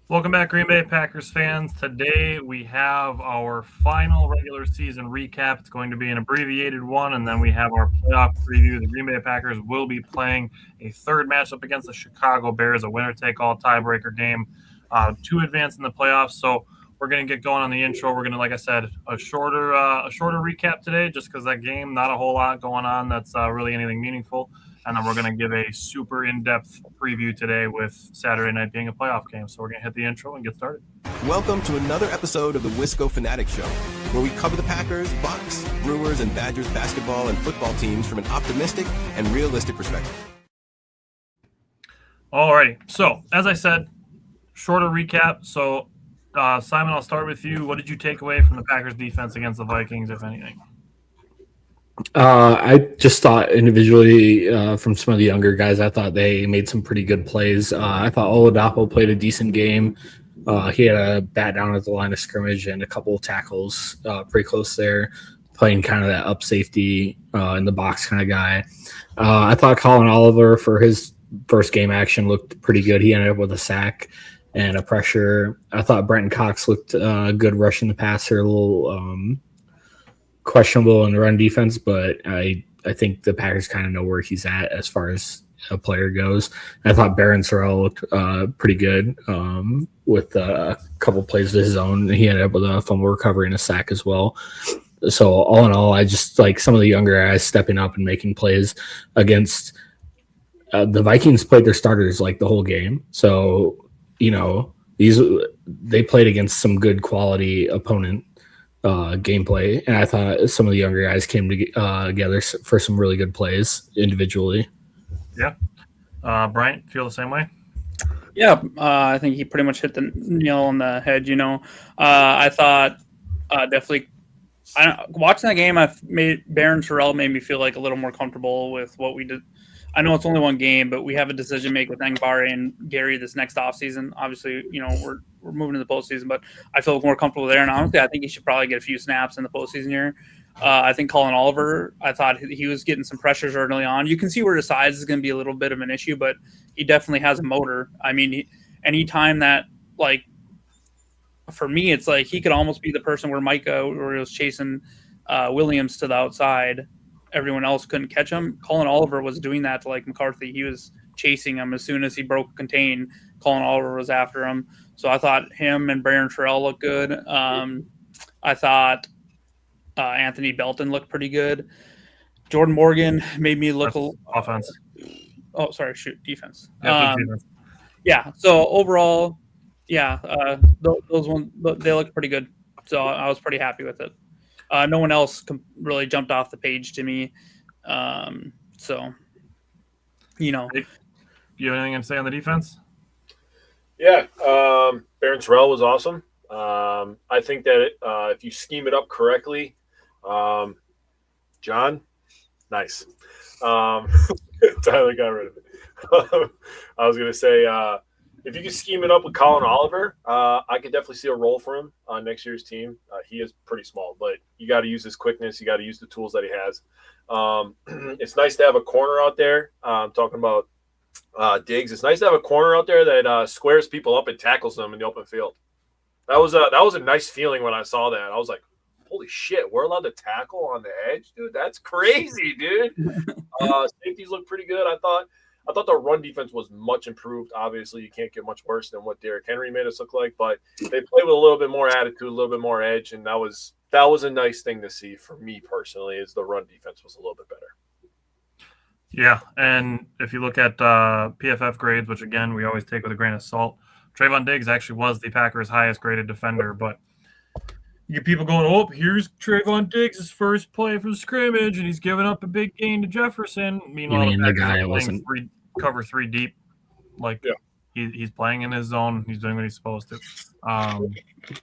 Welcome back, Green Bay Packers fans. Today we have our final regular season recap. It's going to be an abbreviated one, and then we have our playoff preview. The Green Bay Packers will be playing a third matchup against the Chicago Bears, a winner-take-all tiebreaker game to advance in the playoffs. So we're going to get going on the intro. We're going to, like I said, a shorter recap today, just because that game, not a whole lot going on that's really anything meaningful. And then we're going to give a super in-depth preview today with Saturday night being a playoff game. So we're going to hit the intro and get started. Welcome to another episode of the Wisco Fanatic Show, where we cover the Packers, Bucks, Brewers, and Badgers basketball and football teams from an optimistic and realistic perspective. Alrighty. So, as I said, shorter recap. So, Simon, I'll start with you. What did you take away from the Packers defense against the Vikings, if anything? I just thought individually from some of the younger guys, I thought they made some pretty good plays. I thought Oladapo played a decent game. He had a bat down at the line of scrimmage and a couple of tackles pretty close there, playing kind of that up safety in the box kind of guy. I thought Colin Oliver for his first game action looked pretty good. He ended up with a sack and a pressure. I thought Brenton Cox looked good rushing the passer, a little questionable in the run defense, but I think the Packers kind of know where he's at as far as a player goes. I thought Barron Sorrell looked pretty good with a couple plays of his own. He ended up with a fumble recovery and a sack as well. So all in all, I just like some of the younger guys stepping up and making plays against the Vikings played their starters like the whole game. So, they played against some good quality opponent gameplay, and I thought some of the younger guys came together for some really good plays individually. Yeah. Bryant, feel the same way? Yeah, I think he pretty much hit the nail on the head. I thought definitely. Watching that game, Barron Sorrell made me feel like a little more comfortable with what we did. I know it's only one game, but we have a decision to make with Ngbari and Gary this next offseason. Obviously, we're moving to the postseason, but I feel more comfortable there. And honestly, I think he should probably get a few snaps in the postseason here. I think Colin Oliver, I thought he was getting some pressures early on. You can see where his size is going to be a little bit of an issue, but he definitely has a motor. I mean, anytime that, like, for me, it's like he could almost be the person where Micah was chasing Williams to the outside. Everyone else couldn't catch him. Colin Oliver was doing that to like McCarthy. He was chasing him as soon as he broke contain. Colin Oliver was after him. So I thought him and Barron Sorrell looked good. I thought Anthony Belton looked pretty good. Jordan Morgan made me look offense. Oh, sorry, defense. Defense. Yeah. So overall, those ones they looked pretty good. So I was pretty happy with it. No one else really jumped off the page to me. So, you have anything to say on the defense? Yeah, Barron Sorrell was awesome. I think that if you scheme it up correctly, John, nice. Tyler got rid of it. I was going to say, if you can scheme it up with Colin Oliver, I could definitely see a role for him on next year's team. He is pretty small, but you got to use his quickness. You got to use the tools that he has. It's nice to have a corner out there. I'm talking about Diggs. It's nice to have a corner out there that squares people up and tackles them in the open field. That was a nice feeling when I saw that. I was like, holy shit, we're allowed to tackle on the edge, dude. That's crazy, dude. Safeties look pretty good. I thought the run defense was much improved. Obviously, you can't get much worse than what Derrick Henry made us look like, but they played with a little bit more attitude, a little bit more edge, and that was a nice thing to see for me personally, is the run defense was a little bit better. Yeah, and if you look at PFF grades, which, again, we always take with a grain of salt, Trevon Diggs actually was the Packers' highest-graded defender, but you get people going, oh, here's Trevon Diggs' first play for the scrimmage, and he's giving up a big gain to Jefferson. Meanwhile, the guy wasn't cover three deep. Like, he's playing in his zone. He's doing what he's supposed to.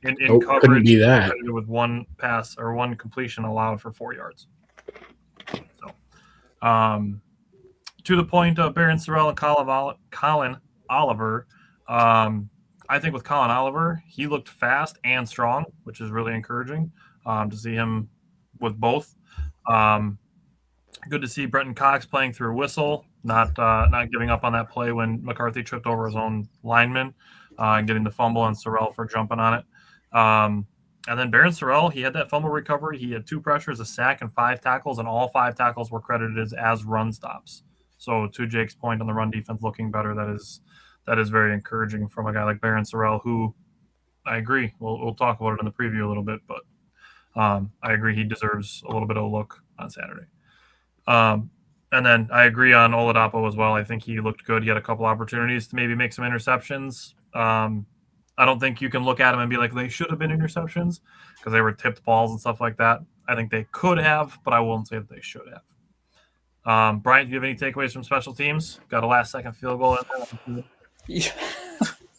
In coverage, couldn't be that. With one pass or one completion allowed for 4 yards. So, to the point of Barron Sorrell and Colin Oliver, I think with Colin Oliver, he looked fast and strong, which is really encouraging to see him with both. Good to see Brenton Cox playing through a whistle, not giving up on that play when McCarthy tripped over his own lineman. and getting the fumble on Sorrell for jumping on it. And then Baron Sorrell, he had that fumble recovery. He had 2 pressures, a sack, and 5 tackles, and all 5 tackles were credited as run stops. So to Jake's point on the run defense looking better, that is very encouraging from a guy like Baron Sorrell, who I agree. We'll talk about it in the preview a little bit, but I agree he deserves a little bit of a look on Saturday. And then I agree on Oladapo as well. I think he looked good. He had a couple opportunities to maybe make some interceptions. I don't think you can look at them and be like, they should have been interceptions because they were tipped balls and stuff like that. I think they could have, but I won't say that they should have. Brian, do you have any takeaways from special teams? Got a last-second field goal in there? Yeah.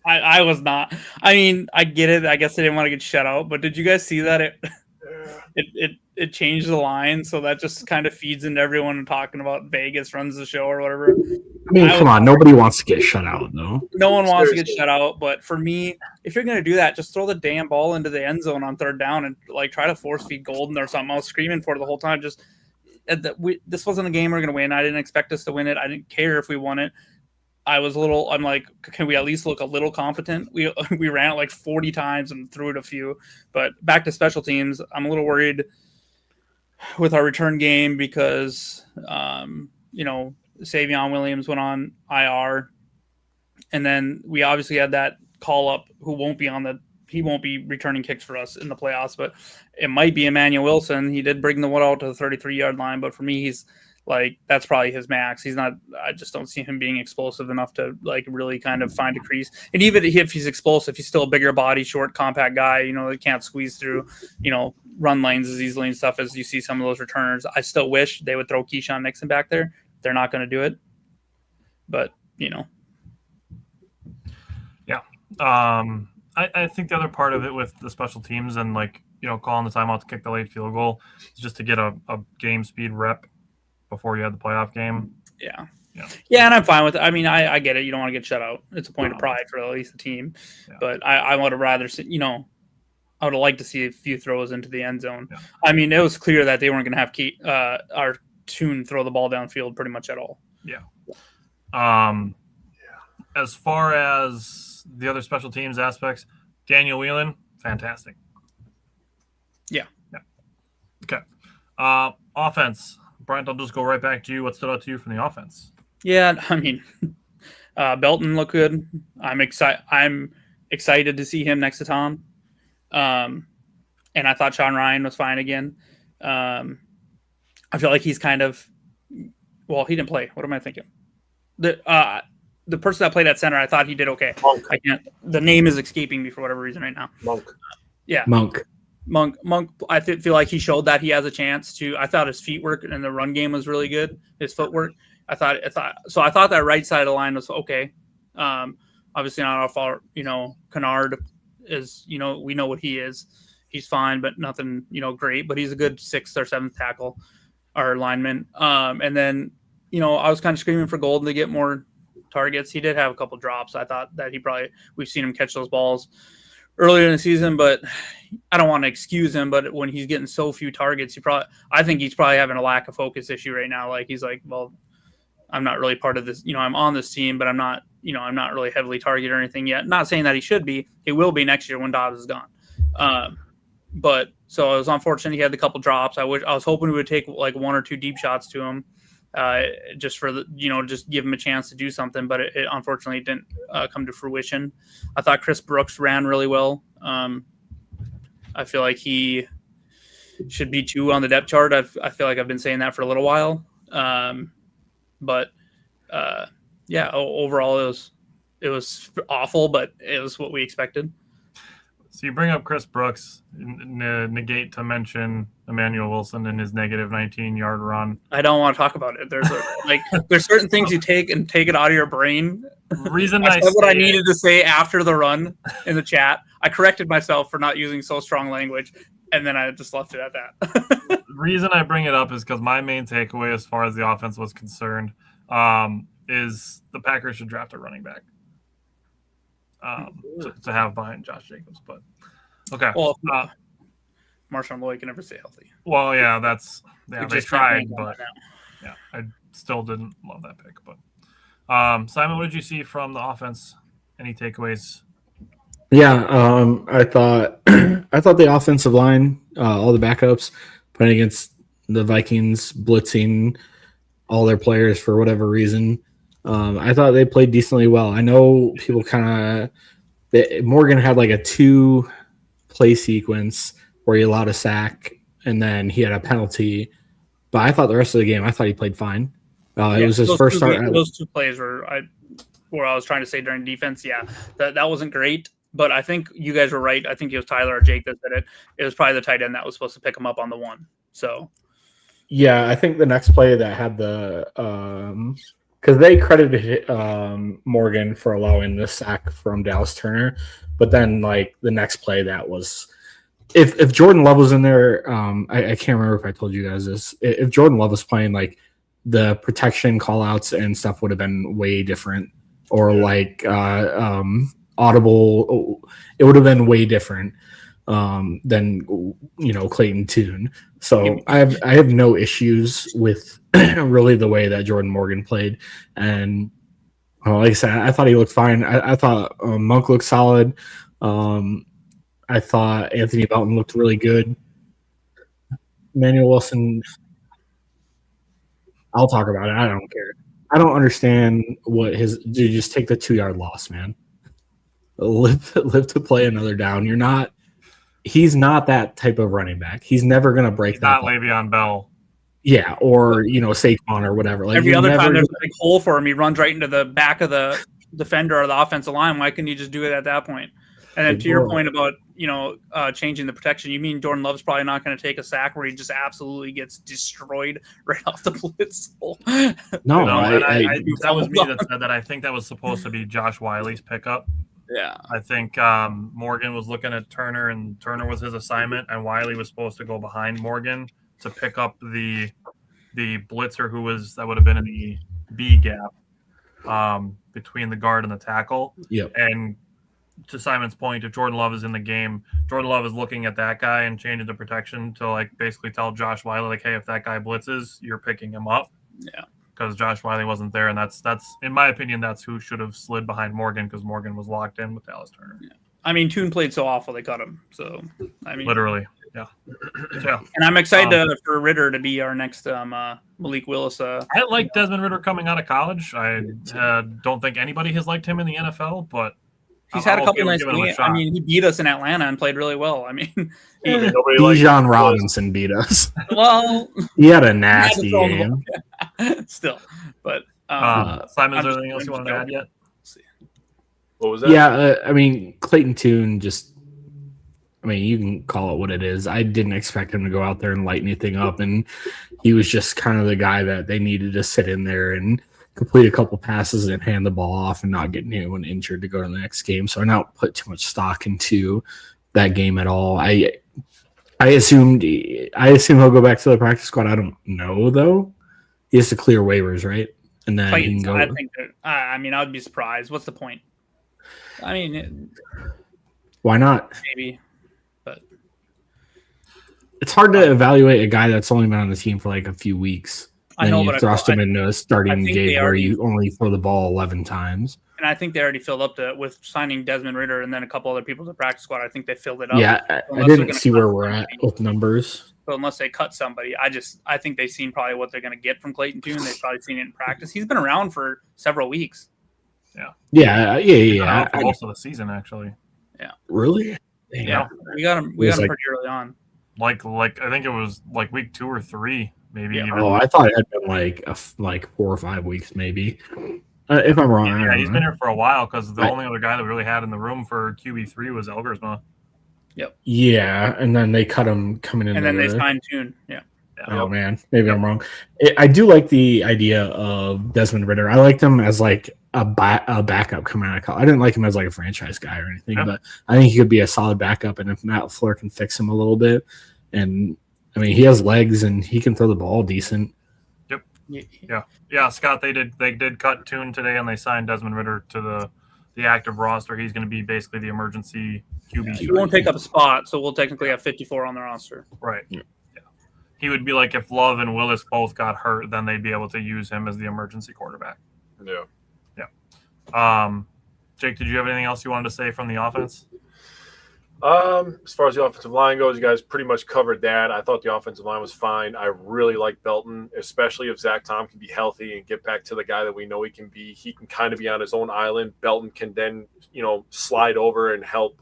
I was not. I mean, I get it. I guess they didn't want to get shut out, but did you guys see that it changed the line, so that just kind of feeds into everyone talking about Vegas runs the show or whatever. I mean, come on, nobody wants to get shut out, though. No one wants to get shut out, but for me, if you're going to do that, just throw the damn ball into the end zone on 3rd down and like try to force feed Golden or something. I was screaming for it the whole time. Just this wasn't a game we're going to win. I didn't expect us to win it. I didn't care if we won it. I'm like, can we at least look a little competent? We ran it like 40 times and threw it a few. But back to special teams, I'm a little worried with our return game because, Savion Williams went on IR. And then we obviously had that call up who he won't be returning kicks for us in the playoffs, but it might be Emmanuel Wilson. He did bring the one out to the 33-yard line, but for me, he's like, that's probably his max. I just don't see him being explosive enough to like really kind of find a crease. And even if he's explosive, he's still a bigger body, short, compact guy, that can't squeeze through, run lanes as easily and stuff as you see some of those returners. I still wish they would throw Keyshawn Nixon back there. They're not going to do it, but Yeah. I think the other part of it with the special teams and calling the timeout to kick the late field goal is just to get a game speed rep before you had the playoff game. Yeah, and I'm fine with it. I mean, I get it. You don't want to get shut out. It's a point of pride for at least the team. Yeah. But I would have rather see, I would have liked to see a few throws into the end zone. Yeah. I mean, it was clear that they weren't going to have our tune throw the ball downfield pretty much at all. Yeah. As far as the other special teams aspects, Daniel Whelan, fantastic. Yeah. Okay. Offense. Bryant, I'll just go right back to you. What stood out to you from the offense? Yeah, I mean, Belton looked good. I'm excited to see him next to Tom. And I thought Sean Ryan was fine again. I feel like he's kind of he didn't play. What am I thinking? The person that played at center, I thought he did okay. Monk. The name is escaping me for whatever reason right now. Monk. Yeah. Monk. I feel like he showed that he has a chance to. I thought his feet work and the run game was really good. His footwork. I thought that right side of the line was okay. Obviously not our fault. Kennard is. We know what he is. He's fine, but nothing. Great. But he's a good 6th or 7th tackle, our lineman. And then I was kind of screaming for Golden to get more targets. He did have a couple drops. I thought that we've seen him catch those balls earlier in the season, but I don't want to excuse him. But when he's getting so few targets, I think he's probably having a lack of focus issue right now. Like he's like, well, I'm not really part of this. I'm on this team, but I'm not really heavily targeted or anything yet. Not saying that he should be. He will be next year when Dobbs is gone. But so it was unfortunate he had a couple drops. I was hoping we would take like 1 or 2 deep shots to him. Just for just give him a chance to do something, but it unfortunately didn't come to fruition. I thought Chris Brooks ran really well. I feel like he should be 2 on the depth chart. I feel like I've been saying that for a little while. Overall it was awful, but it was what we expected. So you bring up Chris Brooks, negate to mention Emmanuel Wilson and his negative 19-yard run. I don't want to talk about it. There's certain things you take it out of your brain. Reason I said what I needed to say after the run in the chat. I corrected myself for not using so strong language, and then I just left it at that. The reason I bring it up is because my main takeaway as far as the offense was concerned is the Packers should draft a running back. To have behind Josh Jacobs, but okay. Well, Marshawn Lloyd can never stay healthy. Well, yeah, they tried, but yeah, I still didn't love that pick. But Simon, what did you see from the offense? Any takeaways Yeah, I thought I thought the offensive line, all the backups playing against the Vikings, blitzing all their players for whatever reason. I thought they played decently well. I know people kind of Morgan had like a 2-play sequence where he allowed a sack and then he had a penalty. But I thought the rest of the game, I thought he played fine. It was his first start. Those 2 plays were where I was trying to say during defense. Yeah, that wasn't great. But I think you guys were right. I think it was Tyler or Jake that said it. It was probably the tight end that was supposed to pick him up on the one. So, yeah, I think the next play that had the because they credited Morgan for allowing the sack from Dallas Turner, but then like the next play that was if Jordan Love was in there, I can't remember if I told you guys this. If Jordan Love was playing, like the protection call outs and stuff would have been way different, or like audible, it would have been way different than Clayton Tune. So I have no issues with really the way that Jordan Morgan played, and like I said, I thought he looked fine. I thought Monk looked solid. I thought Anthony Belton looked really good. Emmanuel Wilson, I'll talk about it. I don't care. I don't understand what dude, just take the 2-yard loss, man. Live to play another down. He's not that type of running back. He's never going to break He's that. Not Le'Veon Bell. Yeah, or Saquon or whatever. Like every other time there's a big hole for him, he runs right into the back of the defender or the offensive line. Why couldn't you just do it at that point? And then to your point about changing the protection, you mean Jordan Love's probably not going to take a sack where he just absolutely gets destroyed right off the blitz hole? No, that was me that said that. I think that was supposed to be Josh Wiley's pickup. Yeah, I think Morgan was looking at Turner, and Turner was his assignment, and Wiley was supposed to go behind Morgan to pick up the blitzer that would have been in the B gap between the guard and the tackle. Yep. And to Simon's point, if Jordan Love is in the game, Jordan Love is looking at that guy and changing the protection to like basically tell Josh Wiley, like, hey, if that guy blitzes, you're picking him up. Yeah. Because Josh Wiley wasn't there, and that's in my opinion, that's who should have slid behind Morgan, because Morgan was locked in with Dallas Turner. Yeah. I mean, Tune played so awful they cut him. So I mean, literally, yeah. And I'm excited for Ritter to be our next Malik Willis. I like Desmond Ritter coming out of college. I don't think anybody has liked him in the NFL, but he's had a couple nice games. I mean, he beat us in Atlanta and played really well. I mean, Bijan Robinson beat us. Well, he had a nasty game. Still, but Simon, is there anything else you want to add yet? What was that? Yeah, I mean, Clayton Tune you can call it what it is. I didn't expect him to go out there and light anything up, and he was just kind of the guy that they needed to sit in there and complete a couple passes and hand the ball off and not get anyone injured to go to the next game. So I don't put too much stock into that game at all. I assume he'll go back to the practice squad. I don't know though. He has to clear waivers, right? And then he can go. I think I would be surprised. What's the point? I mean, why not? Maybe, but it's hard to evaluate a guy that's only been on the team for like a few weeks. I know, you but thrust him into a starting game where you only throw the ball 11 times. And I think they already filled up with signing Desmond Ritter and then a couple other people to the practice squad. I think they filled it up. Yeah, I didn't see where we're at with numbers. So unless they cut somebody, I think they've seen probably what they're going to get from Clayton Tune. They've probably seen it in practice. He's been around for several weeks. Yeah. For most of the season, actually. Yeah. Really? Yeah. We got him pretty early on. Like I think it was like week 2 or 3, maybe. Yeah. Even. Oh, I thought it had been like 4 or 5 weeks, maybe. If I'm wrong, yeah, he's been here for a while because the only other guy that we really had in the room for QB3 was Elgersma. Yep. Yeah, and then they cut him coming in. And then they signed Tune. Yeah. Oh man, maybe I'm wrong. I do like the idea of Desmond Ritter. I liked him as like a backup coming out of college. I didn't like him as like a franchise guy or anything, but I think he could be a solid backup. And if Matt LaFleur can fix him a little bit, and I mean he has legs and he can throw the ball decent. Yep. Yeah. Scott, they did cut Tune today, and they signed Desmond Ritter to the active roster. He's going to be basically the emergency QB. He won't take up a spot, so we'll technically have 54 on the roster. Right. Yeah. He would be like if Love and Willis both got hurt, then they'd be able to use him as the emergency quarterback. Yeah. Jake, did you have anything else you wanted to say from the offense? As far as the offensive line goes, you guys pretty much covered that. I thought the offensive line was fine. I really like Belton, especially if Zach Tom can be healthy and get back to the guy that we know he can be. He can kind of be on his own island. Belton can then, slide over and help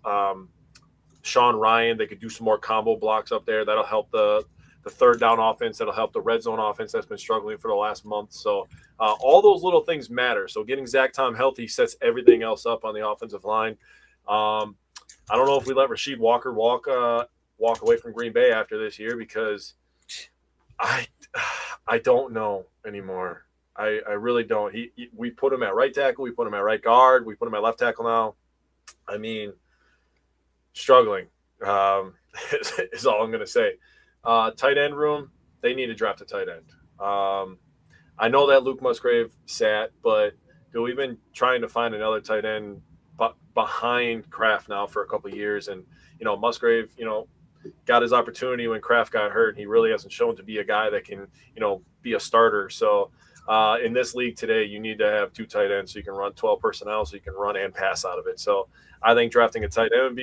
Sean Ryan. They could do some more combo blocks up there. That'll help the third down offense. That'll help the red zone offense that's been struggling for the last month. So all those little things matter. So getting Zach Tom healthy sets everything else up on the offensive line. I don't know if we let Rasheed Walker walk away from Green Bay after this year, because I don't know anymore. I really don't. We put him at right tackle. We put him at right guard. We put him at left tackle now. I mean, struggling is all I'm going to say. Tight end room, they need to draft a tight end. I know that Luke Musgrave sat, but we've been trying to find another tight end behind Kraft now for a couple of years. And, Musgrave, got his opportunity when Kraft got hurt. And he really hasn't shown to be a guy that can, be a starter. So in this league today, you need to have 2 tight ends so you can run 12 personnel, so you can run and pass out of it. So I think drafting a tight end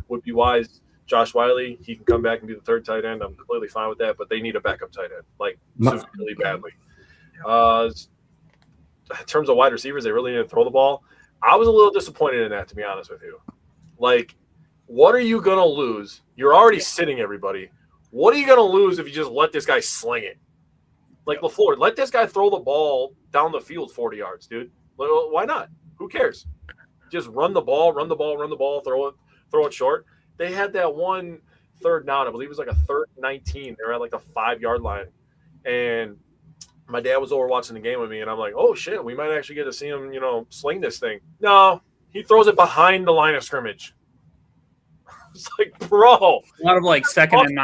would be wise. Josh Wiley, he can come back and be the 3rd tight end. I'm completely fine with that, but they need a backup tight end, really badly. In terms of wide receivers, they really need to throw the ball. I was a little disappointed in that, to be honest with you. Like, what are you going to lose? You're already sitting everybody. What are you going to lose if you just let this guy sling it? Like LaFleur, let this guy throw the ball down the field 40 yards, dude. Why not? Who cares? Just run the ball, throw it short. They had that one 3rd down. I believe it was like a 3rd and 19. They were at like the 5-yard line. And my dad was over watching the game with me, and I'm like, oh, shit, we might actually get to see him, sling this thing. No, he throws it behind the line of scrimmage. It's like, bro. A lot of like second and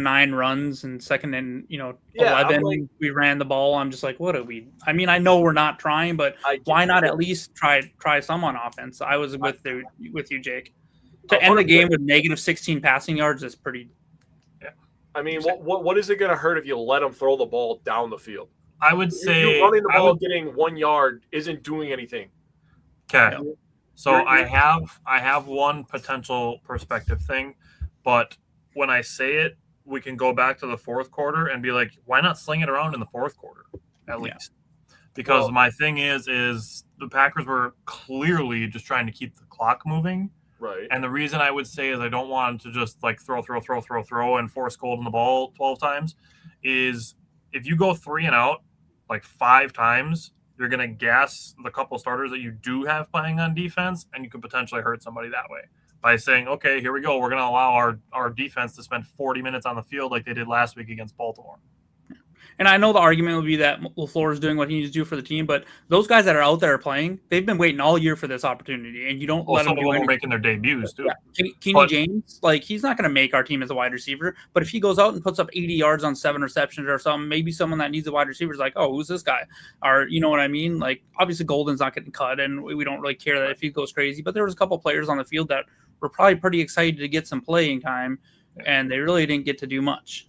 9 runs and 2nd and 11. Like, we ran the ball. I'm just like, what are we? I mean, I know we're not trying, but why not at least try some on offense? I was with you, Jake. To end the game with negative 16 passing yards is pretty. I mean, what is it going to hurt if you let them throw the ball down the field? I would say running the ball, getting 1 yard isn't doing anything. Okay, so I have one potential perspective thing, but when I say it, we can go back to the 4th quarter and be like, why not sling it around in the 4th quarter at least? Because my thing is the Packers were clearly just trying to keep the clock moving. Right. And the reason I would say is I don't want to just like throw and force Golden the ball 12 times is if you go 3 and out like 5 times, you're going to gas the couple starters that you do have playing on defense, and you could potentially hurt somebody that way by saying, okay, here we go. We're going to allow our defense to spend 40 minutes on the field like they did last week against Baltimore. And I know the argument would be that LaFleur is doing what he needs to do for the team, but those guys that are out there playing, they've been waiting all year for this opportunity, and you don't let them do anything. Making their debuts too. Yeah. Kenny James, like, he's not going to make our team as a wide receiver, but if he goes out and puts up 80 yards on 7 receptions or something, maybe someone that needs a wide receiver is like, oh, who's this guy? Or, you know what I mean? Like, obviously Golden's not getting cut, and we don't really care that if he goes crazy, but there was a couple players on the field that were probably pretty excited to get some playing time, and they really didn't get to do much.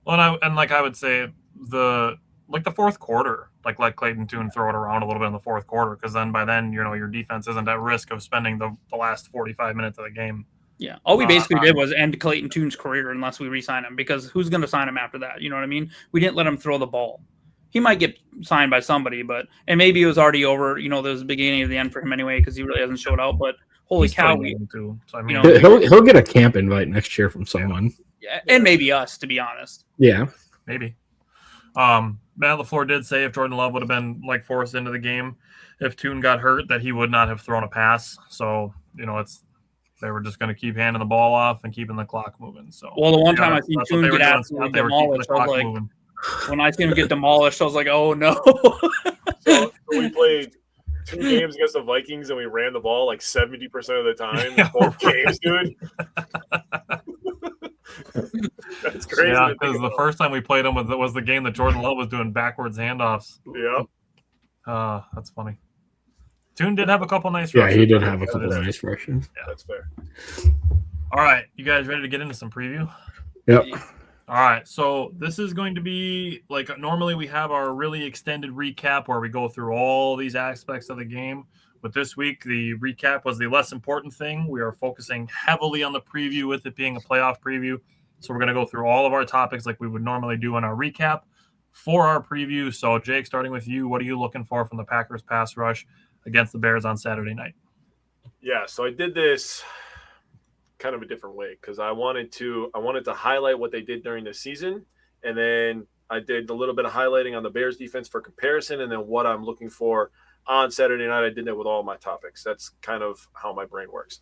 Well, I would say the 4th quarter, like let Clayton Tune throw it around a little bit in the 4th quarter, because then by then your defense isn't at risk of spending the last 45 minutes of the game. Yeah, all we basically did was end Clayton Tune's career unless we re-sign him, because who's going to sign him after that? You know what I mean? We didn't let him throw the ball. He might get signed by somebody, and maybe it was already over. There was the beginning of the end for him anyway, because he really hasn't showed out. But holy cow, he'll get a camp invite next year from someone. Yeah, and maybe us, to be honest. Yeah, maybe. Matt LaFleur did say if Jordan Love would have been forced into the game, if Tune got hurt, that he would not have thrown a pass. So they were just going to keep handing the ball off and keeping the clock moving. So the one time I seen Tune get absolutely demolished, I was like, when I seen him get demolished, I was like, oh no. So we played 2 games against the Vikings and we ran the ball like 70% of the time in both games, dude. That's crazy. Yeah, because the first time we played him was the game that Jordan Love was doing backwards handoffs. Yeah. That's funny. Tune did have a couple nice rushes. Yeah, he did have a couple nice rushes. Yeah, that's fair. All right, you guys ready to get into some preview? Yep. All right, so this is going to be normally we have our really extended recap where we go through all these aspects of the game. With this week, the recap was the less important thing. We are focusing heavily on the preview with it being a playoff preview. So we're going to go through all of our topics like we would normally do in our recap for our preview. So, Jake, starting with you, what are you looking for from the Packers pass rush against the Bears on Saturday night? Yeah, so I did this kind of a different way because I wanted to highlight what they did during the season, and then I did a little bit of highlighting on the Bears defense for comparison, and then what I'm looking for on Saturday night. I did that with all my topics. That's kind of how my brain works.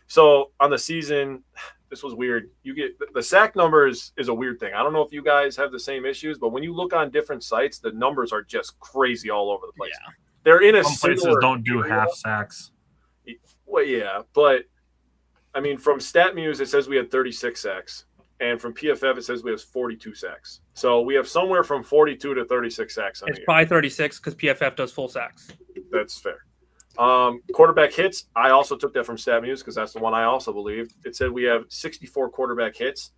So on the season, this was weird. You get the sack numbers is a weird thing. I don't know if you guys have the same issues, but when you look on different sites, the numbers are just crazy all over the place. Yeah. They're in a Some places don't do half sacks. Well, yeah, but I mean, from StatMuse, it says we had 36 sacks, and from PFF, it says we have 42 sacks. So we have somewhere from 42 to 36 sacks on the year. Probably 36 because PFF does full sacks. That's fair. Quarterback hits, I also took that from StatMuse because that's the one I also believed. It said we have 64 quarterback hits.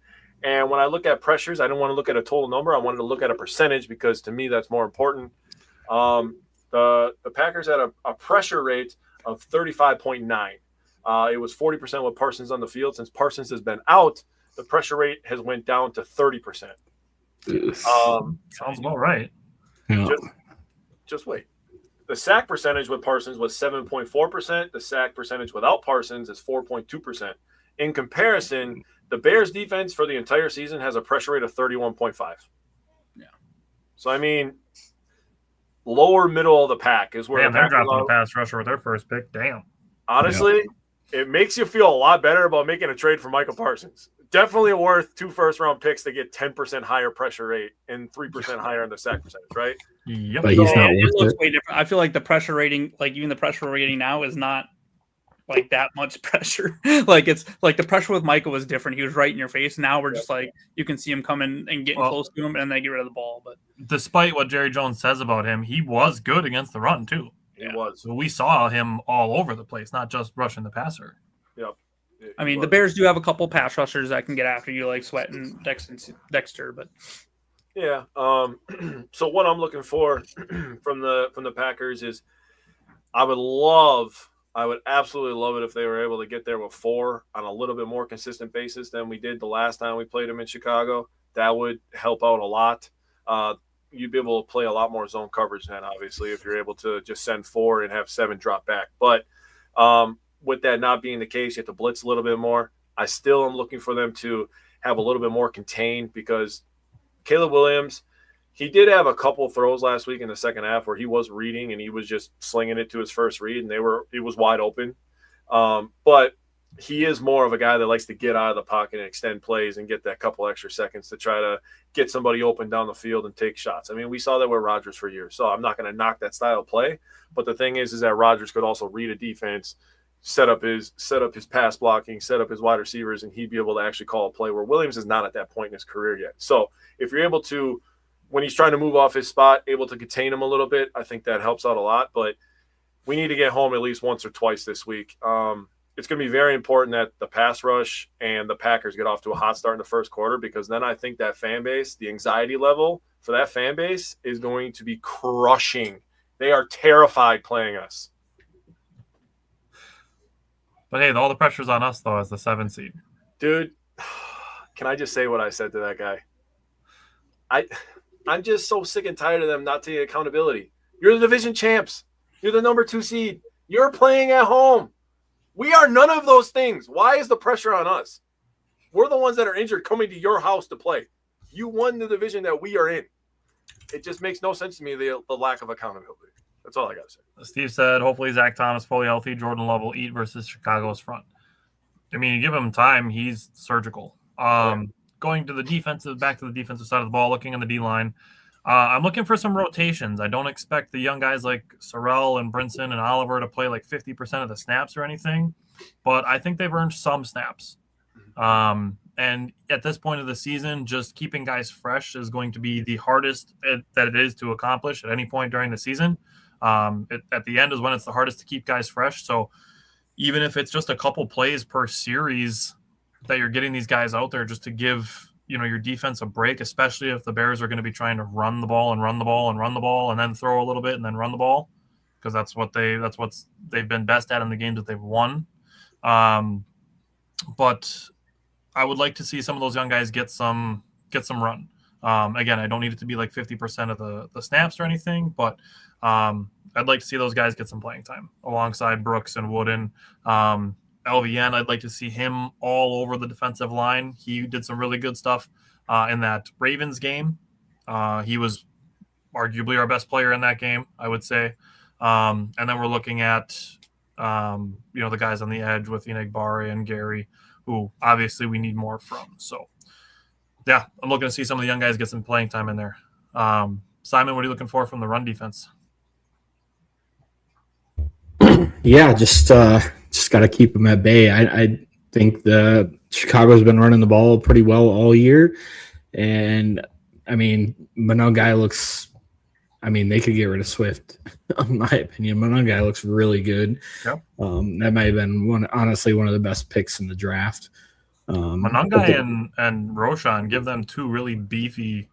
And when I look at pressures, I didn't want to look at a total number. I wanted to look at a percentage because to me that's more important. The Packers had a pressure rate of 35.9. It was 40% with Parsons on the field. Since Parsons has been out, the pressure rate has went down to 30%. Sounds about right. Yeah. Just wait. The sack percentage with Parsons was 7.4%. The sack percentage without Parsons is 4.2%. In comparison, the Bears defense for the entire season has a pressure rate of 31.5. Yeah. So, I mean, lower middle of the pack is where they're dropping the pass rusher with their first pick. Damn. Honestly, it makes you feel a lot better about making a trade for Michael Parsons. Definitely worth 2 first-round picks to get 10% higher pressure rate and 3% higher in the sack percentage, right? Yep. But he's not it worth looks it. way different. I feel like the pressure rating, like even the pressure we're getting now, is not like that much pressure. Like it's like the pressure with Michael was different. He was right in your face. Now we're just like you can see him coming and getting close to him, and then get rid of the ball. But despite what Jerry Jones says about him, he was good against the run too. He was. So we saw him all over the place, not just rushing the passer. Yep. I mean, the Bears do have a couple pass rushers that can get after you, like Sweat and Dexter. But yeah. So what I'm looking for from the Packers is, I would absolutely love it if they were able to get there with 4 on a little bit more consistent basis than we did the last time we played them in Chicago. That would help out a lot. You'd be able to play a lot more zone coverage then, obviously, if you're able to just send 4 and have 7 drop back. But with that not being the case, you have to blitz a little bit more. I still am looking for them to have a little bit more contained because Caleb Williams, he did have a couple throws last week in the second half where he was reading and he was just slinging it to his first read and it was wide open. But he is more of a guy that likes to get out of the pocket and extend plays and get that couple extra seconds to try to get somebody open down the field and take shots. I mean, we saw that with Rodgers for years, so I'm not going to knock that style of play. But the thing is that Rodgers could also read a defense, set up his pass blocking, set up his wide receivers, and he'd be able to actually call a play where Williams is not at that point in his career yet. So if you're able to, when he's trying to move off his spot, able to contain him a little bit, I think that helps out a lot. But we need to get home at least once or twice this week. It's going to be very important that the pass rush and the Packers get off to a hot start in the first quarter, because then I think that fan base, the anxiety level for that fan base is going to be crushing. They are terrified playing us. But hey, all the pressure's on us, though, as the 7 seed. Dude, can I just say what I said to that guy? I'm just so sick and tired of them not taking accountability. You're the division champs. You're the number 2 seed. You're playing at home. We are none of those things. Why is the pressure on us? We're the ones that are injured coming to your house to play. You won the division that we are in. It just makes no sense to me, the lack of accountability. That's all I got to say. Steve said, hopefully Zach Thomas fully healthy. Jordan Love will eat versus Chicago's front. I mean, you give him time, he's surgical. Going to the back to the defensive side of the ball, looking on the D-line. I'm looking for some rotations. I don't expect the young guys like Sorrell and Brinson and Oliver to play like 50% of the snaps or anything, but I think they've earned some snaps. And at this point of the season, just keeping guys fresh is going to be the hardest that it is to accomplish at any point during the season. At the end is when it's the hardest to keep guys fresh. So even if it's just a couple plays per series that you're getting these guys out there just to give, your defense a break, especially if the Bears are going to be trying to run the ball and run the ball and run the ball and then throw a little bit and then run the ball, because that's what they've been best at in the games that they've won. But I would like to see some of those young guys get some run. Again, I don't need it to be like 50% of the snaps or anything, but I'd like to see those guys get some playing time alongside Brooks and Wooden. LVN, I'd like to see him all over the defensive line. He did some really good stuff in that Ravens game. He was arguably our best player in that game, I would say. And then we're looking at the guys on the edge with Enagbare and Gary, who obviously we need more from. So, yeah, I'm looking to see some of the young guys get some playing time in there. Simon, what are you looking for from the run defense? Yeah, just got to keep them at bay. I think the Chicago's been running the ball pretty well all year, and I mean, Monongai looks. I mean, they could get rid of Swift, in my opinion. Monongai looks really good. Yep. That might have been one of the best picks in the draft. Monongai and Roshan, give them two really beefy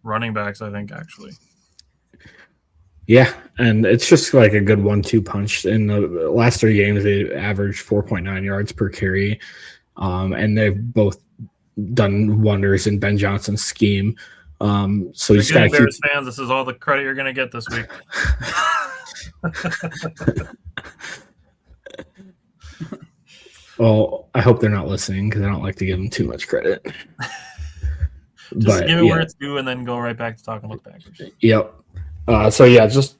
running backs, I think, actually. Yeah, and it's just like a good 1-2 punch. In the last 3 games, they averaged 4.9 yards per carry, and they've both done wonders in Ben Johnson's scheme. So you got Bears fans, this is all the credit you're going to get this week. Well, I hope they're not listening because I don't like to give them too much credit. Just give it where it's due and then go right back to talking about the Packers. Yep. Just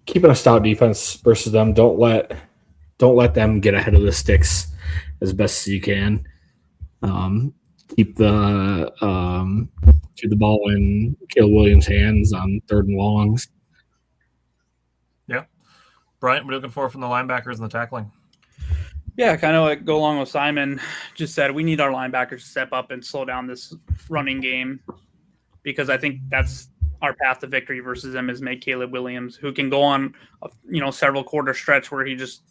keeping a stout defense versus them. Don't let them get ahead of the sticks as best as you can. Keep the ball in Caleb Williams' hands on 3rd and longs. Yeah. Bryant, what are you looking for from the linebackers and the tackling? Yeah, kind of like go along with Simon just said. We need our linebackers to step up and slow down this running game, because I think that's our path to victory versus them is make Caleb Williams, who can go on several quarter stretch where he just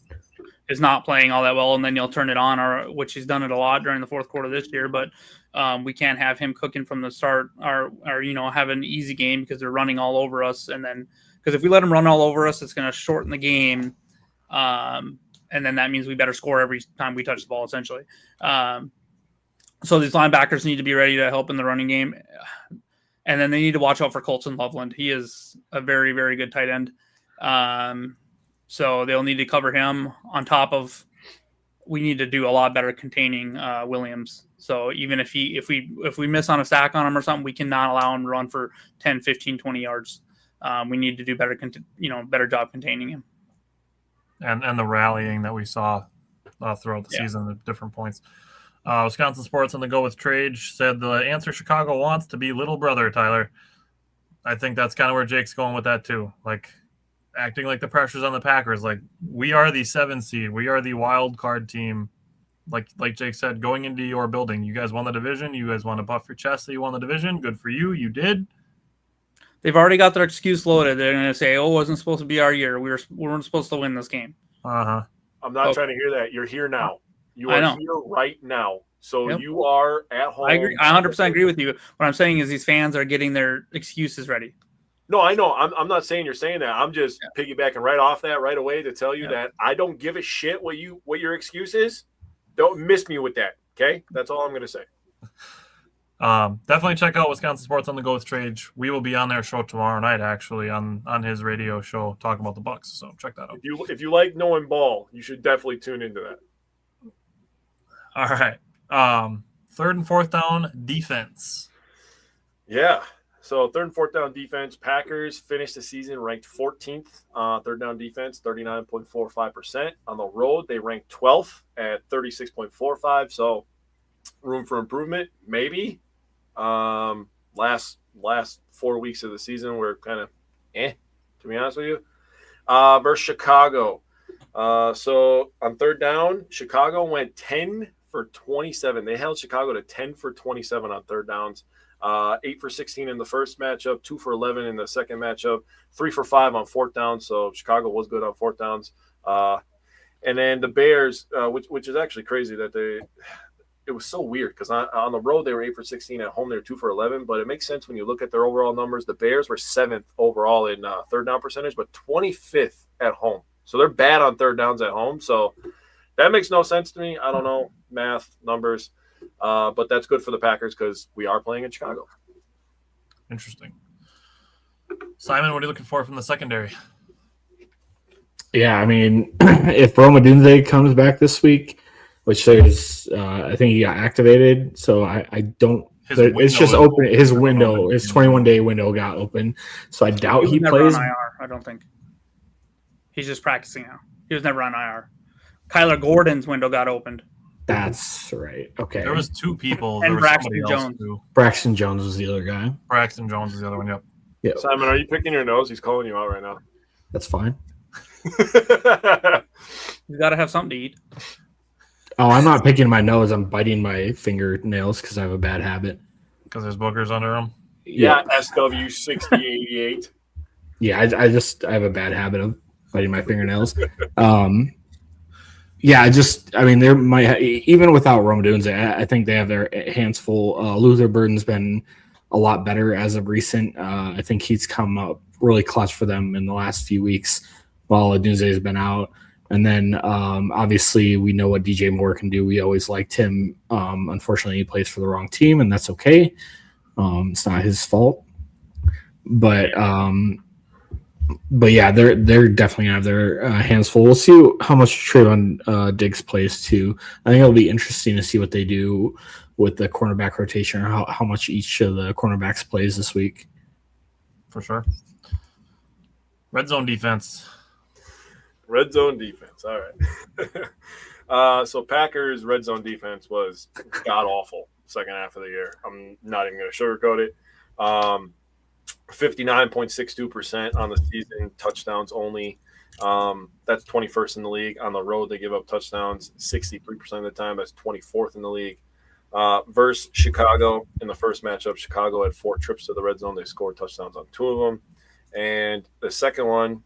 is not playing all that well, and then you'll turn it on, which he's done it a lot during the 4th quarter this year. But we can't have him cooking from the start or have an easy game because they're running all over us. And then because if we let them run all over us, it's going to shorten the game. And then that means we better score every time we touch the ball, essentially. So these linebackers need to be ready to help in the running game. And then they need to watch out for Colton Loveland. He is a very, very good tight end. So they'll need to cover him on top of we need to do a lot better containing Williams. So even if we miss on a sack on him or something, we cannot allow him to run for 10, 15, 20 yards. We need to do better job containing him. And the rallying that we saw throughout the season at different points. Wisconsin Sports on the Go with Trage said the answer Chicago wants to be little brother, Tyler. I think that's kind of where Jake's going with that too. Like acting like the pressure's on the Packers. Like we are the 7 seed. We are the wild card team. Like Jake said, going into your building, you guys won the division. You guys want to buff your chest that you won the division. Good for you. You did. They've already got their excuse loaded. They're going to say, "Oh, it wasn't supposed to be our year. We weren't supposed to win this game." Uh-huh. I'm not trying to hear that. You're here now. You are here right now. So you are at home. I agree. I 100% agree with you. What I'm saying is these fans are getting their excuses ready. No, I know. I'm not saying you're saying that. I'm just piggybacking right off that right away to tell you that I don't give a shit what your excuse is. Don't miss me with that. Okay, that's all I'm going to say. Definitely check out Wisconsin Sports on the Go with Trage. We will be on their show tomorrow night, actually, on his radio show talking about the Bucks. So check that out. If you like knowing ball, you should definitely tune into that. All right. 3rd and 4th down defense. Yeah. So 3rd and 4th down defense. Packers finished the season ranked 14th. 3rd down defense, 39.45%. On the road, they ranked 12th at 36.45. So room for improvement, maybe. Last 4 weeks of the season were kind of to be honest with you. Versus Chicago. So on 3rd down, Chicago went 10 for 27. They held Chicago to 10 for 27 on 3rd downs. 8 for 16 in the first matchup, 2 for 11 in the second matchup, 3 for 5 on 4th down. So Chicago was good on 4th downs. And then the Bears, which is actually crazy that it was so weird because on the road they were 8 for 16, at home they were 2 for 11. But it makes sense when you look at their overall numbers. The Bears were 7th overall in 3rd down percentage, but 25th at home. So they're bad on third downs at home. So that makes no sense to me. I don't know math, numbers, but that's good for the Packers because we are playing in Chicago. Interesting. Simon, what are you looking for from the secondary? Yeah, I mean, if Rome Odunze comes back this week, which there's, I think he got activated, so I don't. It's just open. His 21-day window got open, so I doubt he plays. On IR, I don't think. He's just practicing now. He was never on IR. Kyler Gordon's window got opened. That's right. Okay. There was two people. And Braxton Jones. Braxton Jones was the other guy. Braxton Jones was the other one, yep. Yep. Simon, are you picking your nose? He's calling you out right now. That's fine. You got to have something to eat. Oh, I'm not picking my nose. I'm biting my fingernails because I have a bad habit. Because there's boogers under them? Yeah, SW6088. Yeah, I have a bad habit of biting my fingernails. Yeah, I mean, there might even without Rome Odunze, I think they have their hands full. Luther Burden's been a lot better as of recent. I think he's come up really clutch for them in the last few weeks while Odunze has been out. And then obviously we know what DJ Moore can do. We always liked him. Unfortunately, he plays for the wrong team, and that's okay. It's not his fault. But yeah, they're definitely gonna have their hands full. We'll see how much Trevon Diggs plays too. I think it'll be interesting to see what they do with the cornerback rotation, or how much each of the cornerbacks plays this week. For sure. Red zone defense. Red zone defense. All right. So Packers red zone defense was god awful second half of the year. I'm not even going to sugarcoat it. 59.62% on the season, touchdowns only. That's 21st in the league. On the road, they give up touchdowns 63% of the time. That's 24th in the league. Versus Chicago in the first matchup, Chicago had 4 trips to the red zone. They scored touchdowns on 2 of them. And the second one,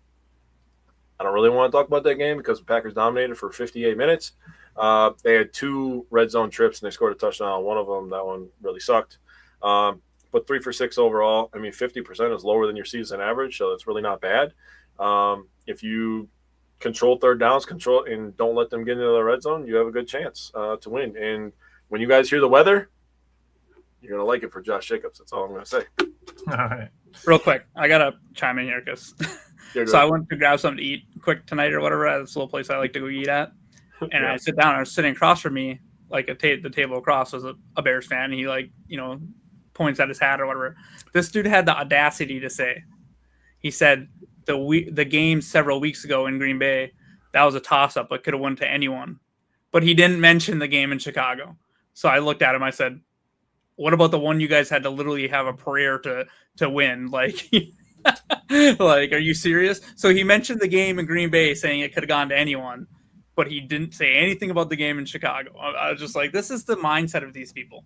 I don't really want to talk about that game because the Packers dominated for 58 minutes. They had 2 red zone trips, and they scored a touchdown on one of them. That one really sucked. But 3 for 6 overall. I mean, 50% is lower than your season average, so it's really not bad. If you control third downs, and don't let them get into the red zone, you have a good chance to win. And when you guys hear the weather, you're going to like it for Josh Jacobs. That's all I'm going to say. All right. Real quick, I got to chime in here because so I went to grab something to eat quick tonight or whatever at this little place I like to go eat at. And Yeah. I sit down, and I was sitting across from me, like the table across was a Bears fan. And he points at his hat or whatever. This dude had the audacity to say, he said the game several weeks ago in Green Bay, that was a toss-up. It could have won to anyone. But he didn't mention the game in Chicago. So I looked at him. I said, what about the one you guys had to literally have a prayer to win? Like, like, are you serious? So he mentioned the game in Green Bay saying it could have gone to anyone, but he didn't say anything about the game in Chicago. I was just like, this is the mindset of these people.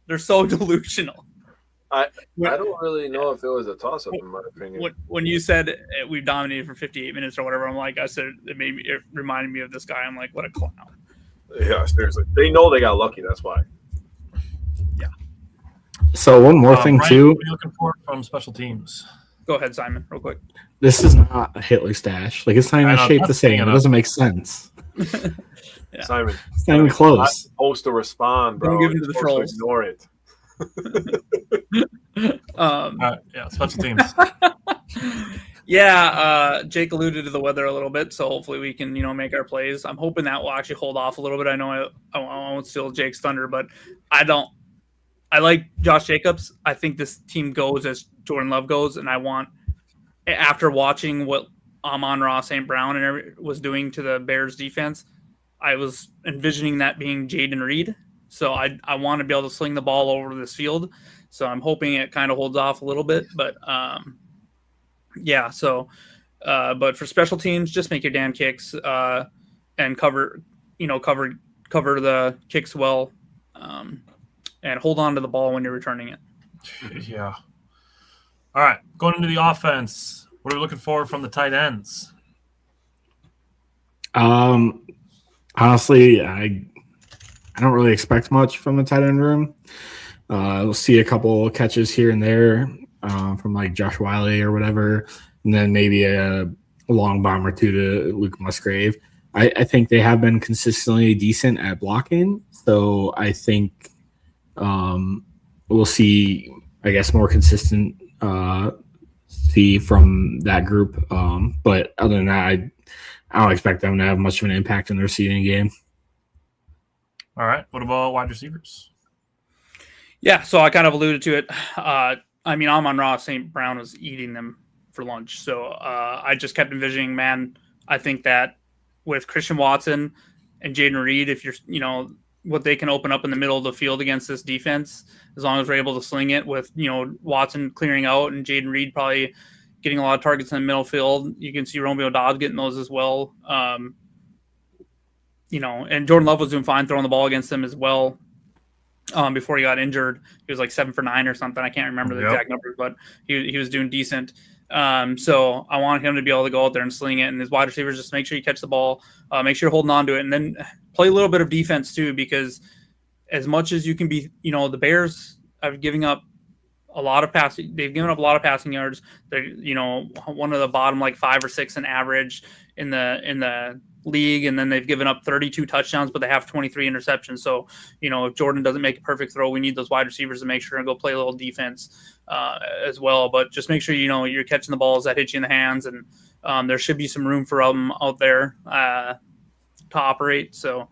They're so delusional. I don't really know if it was a toss-up, in my opinion. When you said we've dominated for 58 minutes or whatever, I'm like, I said, it reminded me of this guy. I'm like, what a clown. Yeah, seriously. They know they got lucky. That's why. So one more thing Ryan, too. What are you looking for from special teams? Go ahead, Simon, real quick. This is not a Hitler stash. Like, it's not even shaped the same. It doesn't make sense. Yeah. Simon, it's not even close. Not supposed to respond, bro. Don't give it to the trolls. Ignore it. Yeah, special teams. Yeah, Jake alluded to the weather a little bit, so hopefully we can, make our plays. I'm hoping that will actually hold off a little bit. I know I won't steal Jake's thunder, but I like Josh Jacobs. I think this team goes as Jordan Love goes, and I want, after watching what Amon-Ra St. Brown was doing to the Bears defense, I was envisioning that being Jaden Reed. So I want to be able to sling the ball over this field. So I'm hoping it kind of holds off a little bit, but yeah. So, but for special teams, just make your damn kicks and cover the kicks well, and hold on to the ball when you're returning it. Yeah. All right, going into the offense, what are we looking for from the tight ends? Honestly, I don't really expect much from the tight end room. We'll see a couple catches here and there from like Josh Wiley or whatever, and then maybe a long bomb or two to Luke Musgrave. I think they have been consistently decent at blocking, so I think we'll see, I guess, more consistent see from that group. But other than that, I don't expect them to have much of an impact in the receiving game. All right. What about wide receivers? Yeah, so I kind of alluded to it. Amon-Ra St. Brown was eating them for lunch. So I just kept envisioning, man, I think that with Christian Watson and Jaden Reed, if you're, what they can open up in the middle of the field against this defense, as long as we're able to sling it with, Watson clearing out and Jaden Reed probably getting a lot of targets in the middle field. You can see Romeo Dobbs getting those as well. And Jordan Love was doing fine throwing the ball against them as well. Before he got injured, he was like 7 for 9 or something. I can't remember the exact numbers, but he was doing decent. So I want him to be able to go out there and sling it, and his wide receivers just make sure you catch the ball, make sure you're holding on to it, and then play a little bit of defense too, because as much as you can be, the Bears are giving up a lot of passing. They've given up a lot of passing yards. They're, one of the bottom like 5 or 6 in average in the league, and then they've given up 32 touchdowns, but they have 23 interceptions. So, if Jordan doesn't make a perfect throw, we need those wide receivers to make sure and go play a little defense as well. But just make sure you're catching the balls that hit you in the hands, and there should be some room for them out there to operate. So,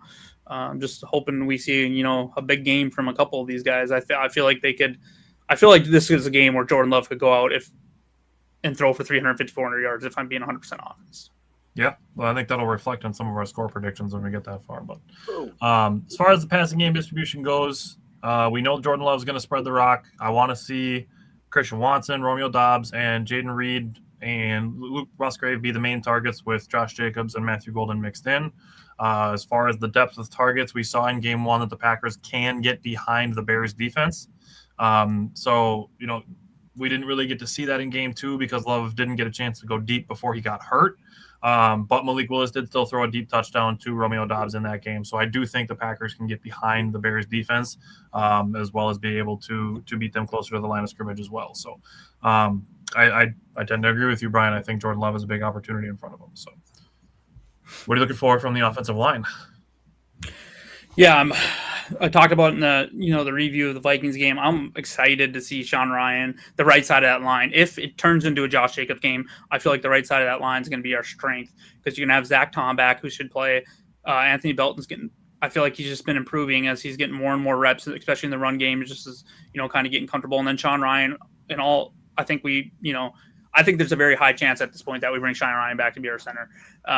I'm just hoping we see a big game from a couple of these guys. I feel like they could. I feel like this is a game where Jordan Love could go out and throw for 350, 400 yards if I'm being 100% honest. Yeah, well, I think that'll reflect on some of our score predictions when we get that far. But as far as the passing game distribution goes, we know Jordan Love is going to spread the rock. I want to see Christian Watson, Romeo Dobbs, and Jaden Reed and Luke Musgrave be the main targets with Josh Jacobs and Matthew Golden mixed in. As far as the depth of targets, we saw in game 1 that the Packers can get behind the Bears defense. So, we didn't really get to see that in game 2 because Love didn't get a chance to go deep before he got hurt. But Malik Willis did still throw a deep touchdown to Romeo Dobbs in that game. So I do think the Packers can get behind the Bears defense, as well as be able to beat them closer to the line of scrimmage as well. So I tend to agree with you, Brian. I think Jordan Love has a big opportunity in front of him. So what are you looking for from the offensive line? Yeah, I talked about in the the review of the Vikings game. I'm excited to see Sean Ryan, the right side of that line. If it turns into a Josh Jacobs game, I feel like the right side of that line is going to be our strength, because you're going to have Zach Tom back, who should play. Anthony Belton's getting. I feel like he's just been improving as he's getting more and more reps, especially in the run game. Just as kind of getting comfortable. And then Sean Ryan and all. I think I think there's a very high chance at this point that we bring Sean Ryan back to be our center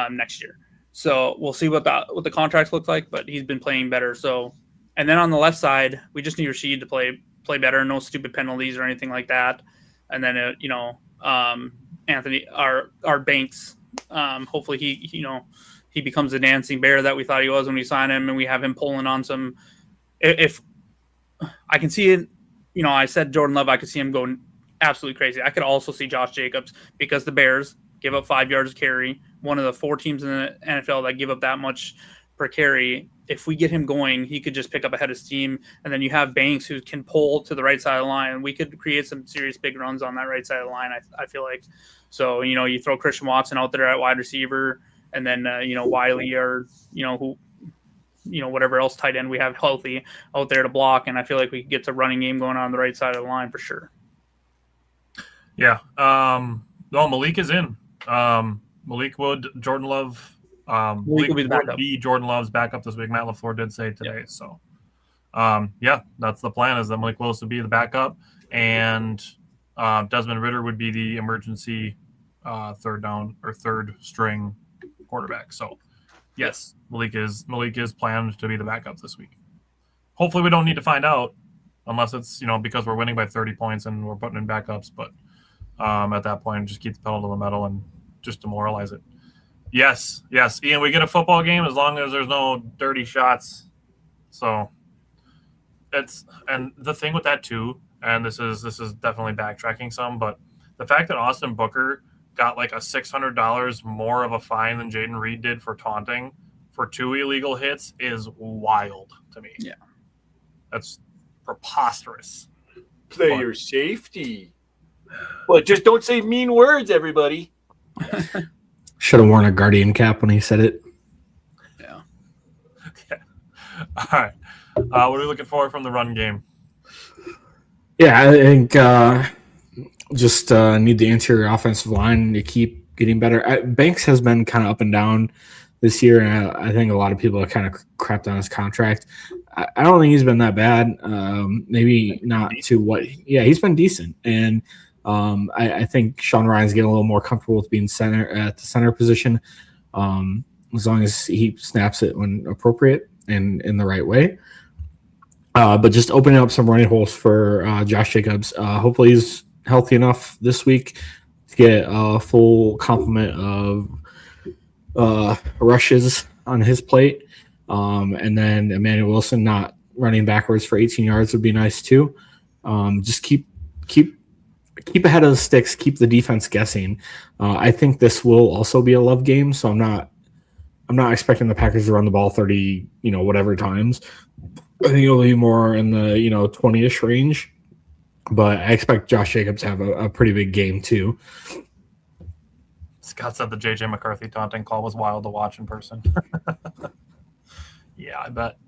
next year. So we'll see what the contracts look like, but he's been playing better. So, and then on the left side, we just need Rashid to play better, no stupid penalties or anything like that. And then Anthony, our Banks, hopefully he becomes the dancing bear that we thought he was when we signed him, and we have him pulling on some. If I can see it, I said Jordan Love, I could see him going absolutely crazy. I could also see Josh Jacobs, because the Bears give up 5 yards carry, one of the 4 teams in the NFL that give up that much per carry. If we get him going, he could just pick up ahead of steam. And then you have Banks, who can pull to the right side of the line. We could create some serious big runs on that right side of the line, I feel like. So, you throw Christian Watson out there at wide receiver, and then, Wiley or, whatever else tight end we have healthy out there to block. And I feel like we could get the running game going on the right side of the line for sure. Yeah. Malik is in. Malik Wood, Jordan Love. Malik would be Jordan Love's backup this week. Matt LaFleur did say today. Yeah. So, that's the plan, is that Malik Willis would be the backup, and Desmond Ridder would be the emergency third string quarterback. So, yes, Malik is planned to be the backup this week. Hopefully, we don't need to find out, unless it's because we're winning by 30 points and we're putting in backups. But at that point, just keep the pedal to the metal and just demoralize it. Yes, Ian, we get a football game as long as there's no dirty shots. So and the thing with that too, and this is definitely backtracking some, but the fact that Austin Booker got like a $600 more of a fine than Jaden Reed did for taunting for 2 illegal hits is wild to me. Yeah, that's preposterous. Player safety. Well, just don't say mean words, everybody. Should have worn a Guardian cap when he said it. Yeah. Okay. All right. What are we looking for from the run game? Yeah, I think just need the interior offensive line to keep getting better. Banks has been kind of up and down this year, and I think a lot of people have kind of crapped on his contract. I don't think he's been that bad. Maybe not to what. Yeah, he's been decent, and I think Sean Ryan's getting a little more comfortable with being center at the center position, as long as he snaps it when appropriate and in the right way. But just opening up some running holes for Josh Jacobs. Hopefully, he's healthy enough this week to get a full complement of rushes on his plate. And then Emmanuel Wilson not running backwards for 18 yards would be nice too. Just keep ahead of the sticks, keep the defense guessing. I think this will also be a love game, so I'm not expecting the Packers to run the ball 30, whatever times. I think it'll be more in the 20-ish range. But I expect Josh Jacobs to have a pretty big game too. Scott said the JJ McCarthy taunting call was wild to watch in person. Yeah, I bet.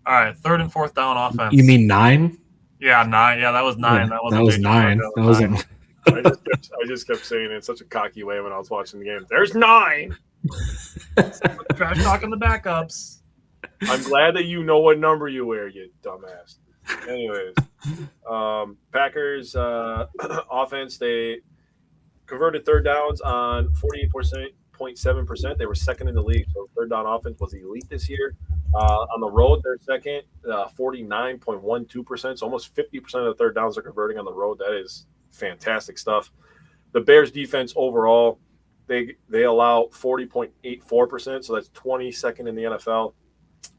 All right, 3rd and 4th down offense. You mean 9? Yeah, 9. Yeah, that was 9. Yeah, that was 9. That wasn't. I just kept saying it in such a cocky way when I was watching the game. There's 9. Trash talking the backups. I'm glad that you know what number you wear, you dumbass. Anyways, Packers offense, they converted third downs on 48.7%. They were second in the league, so third down offense was elite this year. On the road, they're second, 49.12%. So almost 50% of the third downs are converting on the road. That is fantastic stuff. The Bears defense overall, they allow 40.84%, so that's 22nd in the NFL.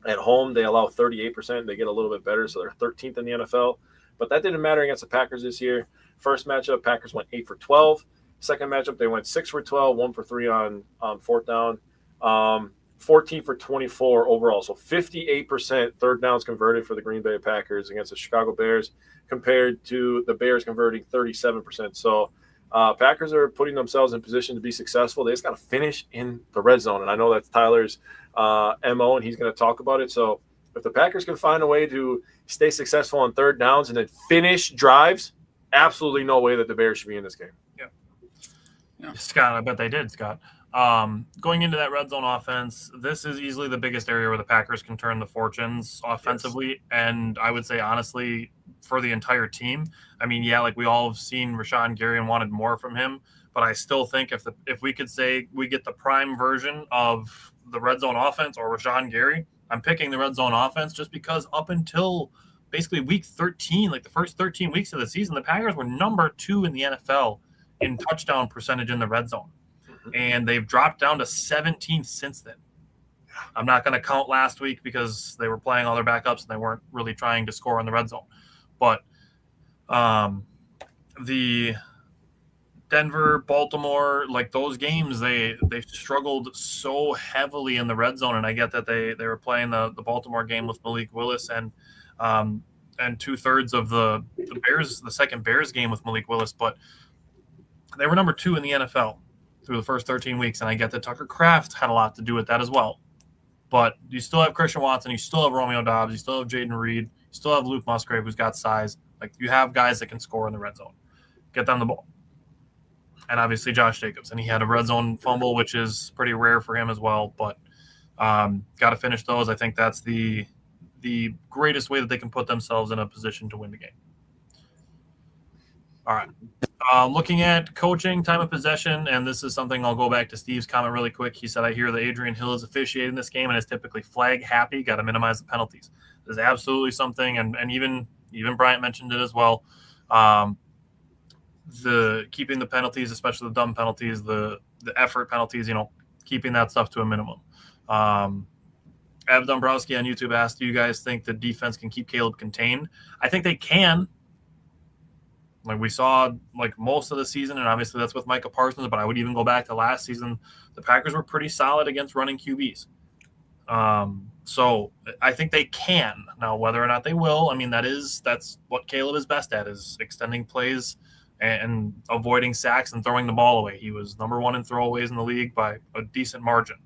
At home, they allow 38%. They get a little bit better, so they're 13th in the NFL. But that didn't matter against the Packers this year. First matchup, Packers went 8 for 12. Second matchup, they went 6 for 12, 1 for 3 on fourth down. 14 for 24 overall. So 58% third downs converted for the Green Bay Packers against the Chicago Bears compared to the Bears converting 37%. So Packers are putting themselves in position to be successful. They just got to finish in the red zone. And I know that's Tyler's MO, and he's going to talk about it. So if the Packers can find a way to stay successful on third downs and then finish drives, absolutely no way that the Bears should be in this game. Yeah. Scott, I bet they did, Scott. Going into that red zone offense, this is easily the biggest area where the Packers can turn the fortunes offensively. Yes. And I would say, honestly, for the entire team. I mean, yeah, like we all have seen Rashawn Gary and wanted more from him. But I still think if we could say we get the prime version of the red zone offense or Rashawn Gary, I'm picking the red zone offense just because up until basically week 13, like the first 13 weeks of the season, the Packers were number 2 in the NFL in touchdown percentage in the red zone. And they've dropped down to 17th since then. I'm not going to count last week because they were playing all their backups and they weren't really trying to score in the red zone. But the Denver, Baltimore, like those games, they struggled so heavily in the red zone. And I get that they were playing the Baltimore game with Malik Willis and 2/3 of the Bears, the second Bears game with Malik Willis, but they were number 2 in the NFL through the first 13 weeks. And I get that Tucker Kraft had a lot to do with that as well. But you still have Christian Watson, you still have Romeo Doubs, you still have Jaden Reed, you still have Luke Musgrave, who's got size. Like you have guys that can score in the red zone. Get them the ball. And obviously Josh Jacobs. And he had a red zone fumble, which is pretty rare for him as well. But got to finish those. I think that's the greatest way that they can put themselves in a position to win the game. All right. Looking at coaching, time of possession, and this is something I'll go back to Steve's comment really quick. He said, I hear that Adrian Hill is officiating this game and is typically flag happy. Got to minimize the penalties. There's absolutely something, and even Bryant mentioned it as well. The keeping the penalties, especially the dumb penalties, the effort penalties, keeping that stuff to a minimum. Ab Dombrowski on YouTube asked, do you guys think the defense can keep Caleb contained? I think they can. Like we saw like most of the season, and obviously that's with Micah Parsons, but I would even go back to last season. The Packers were pretty solid against running QBs. So I think they can. Now, whether or not they will, I mean, that's what Caleb is best at, is extending plays and avoiding sacks and throwing the ball away. He was number 1 in throwaways in the league by a decent margin.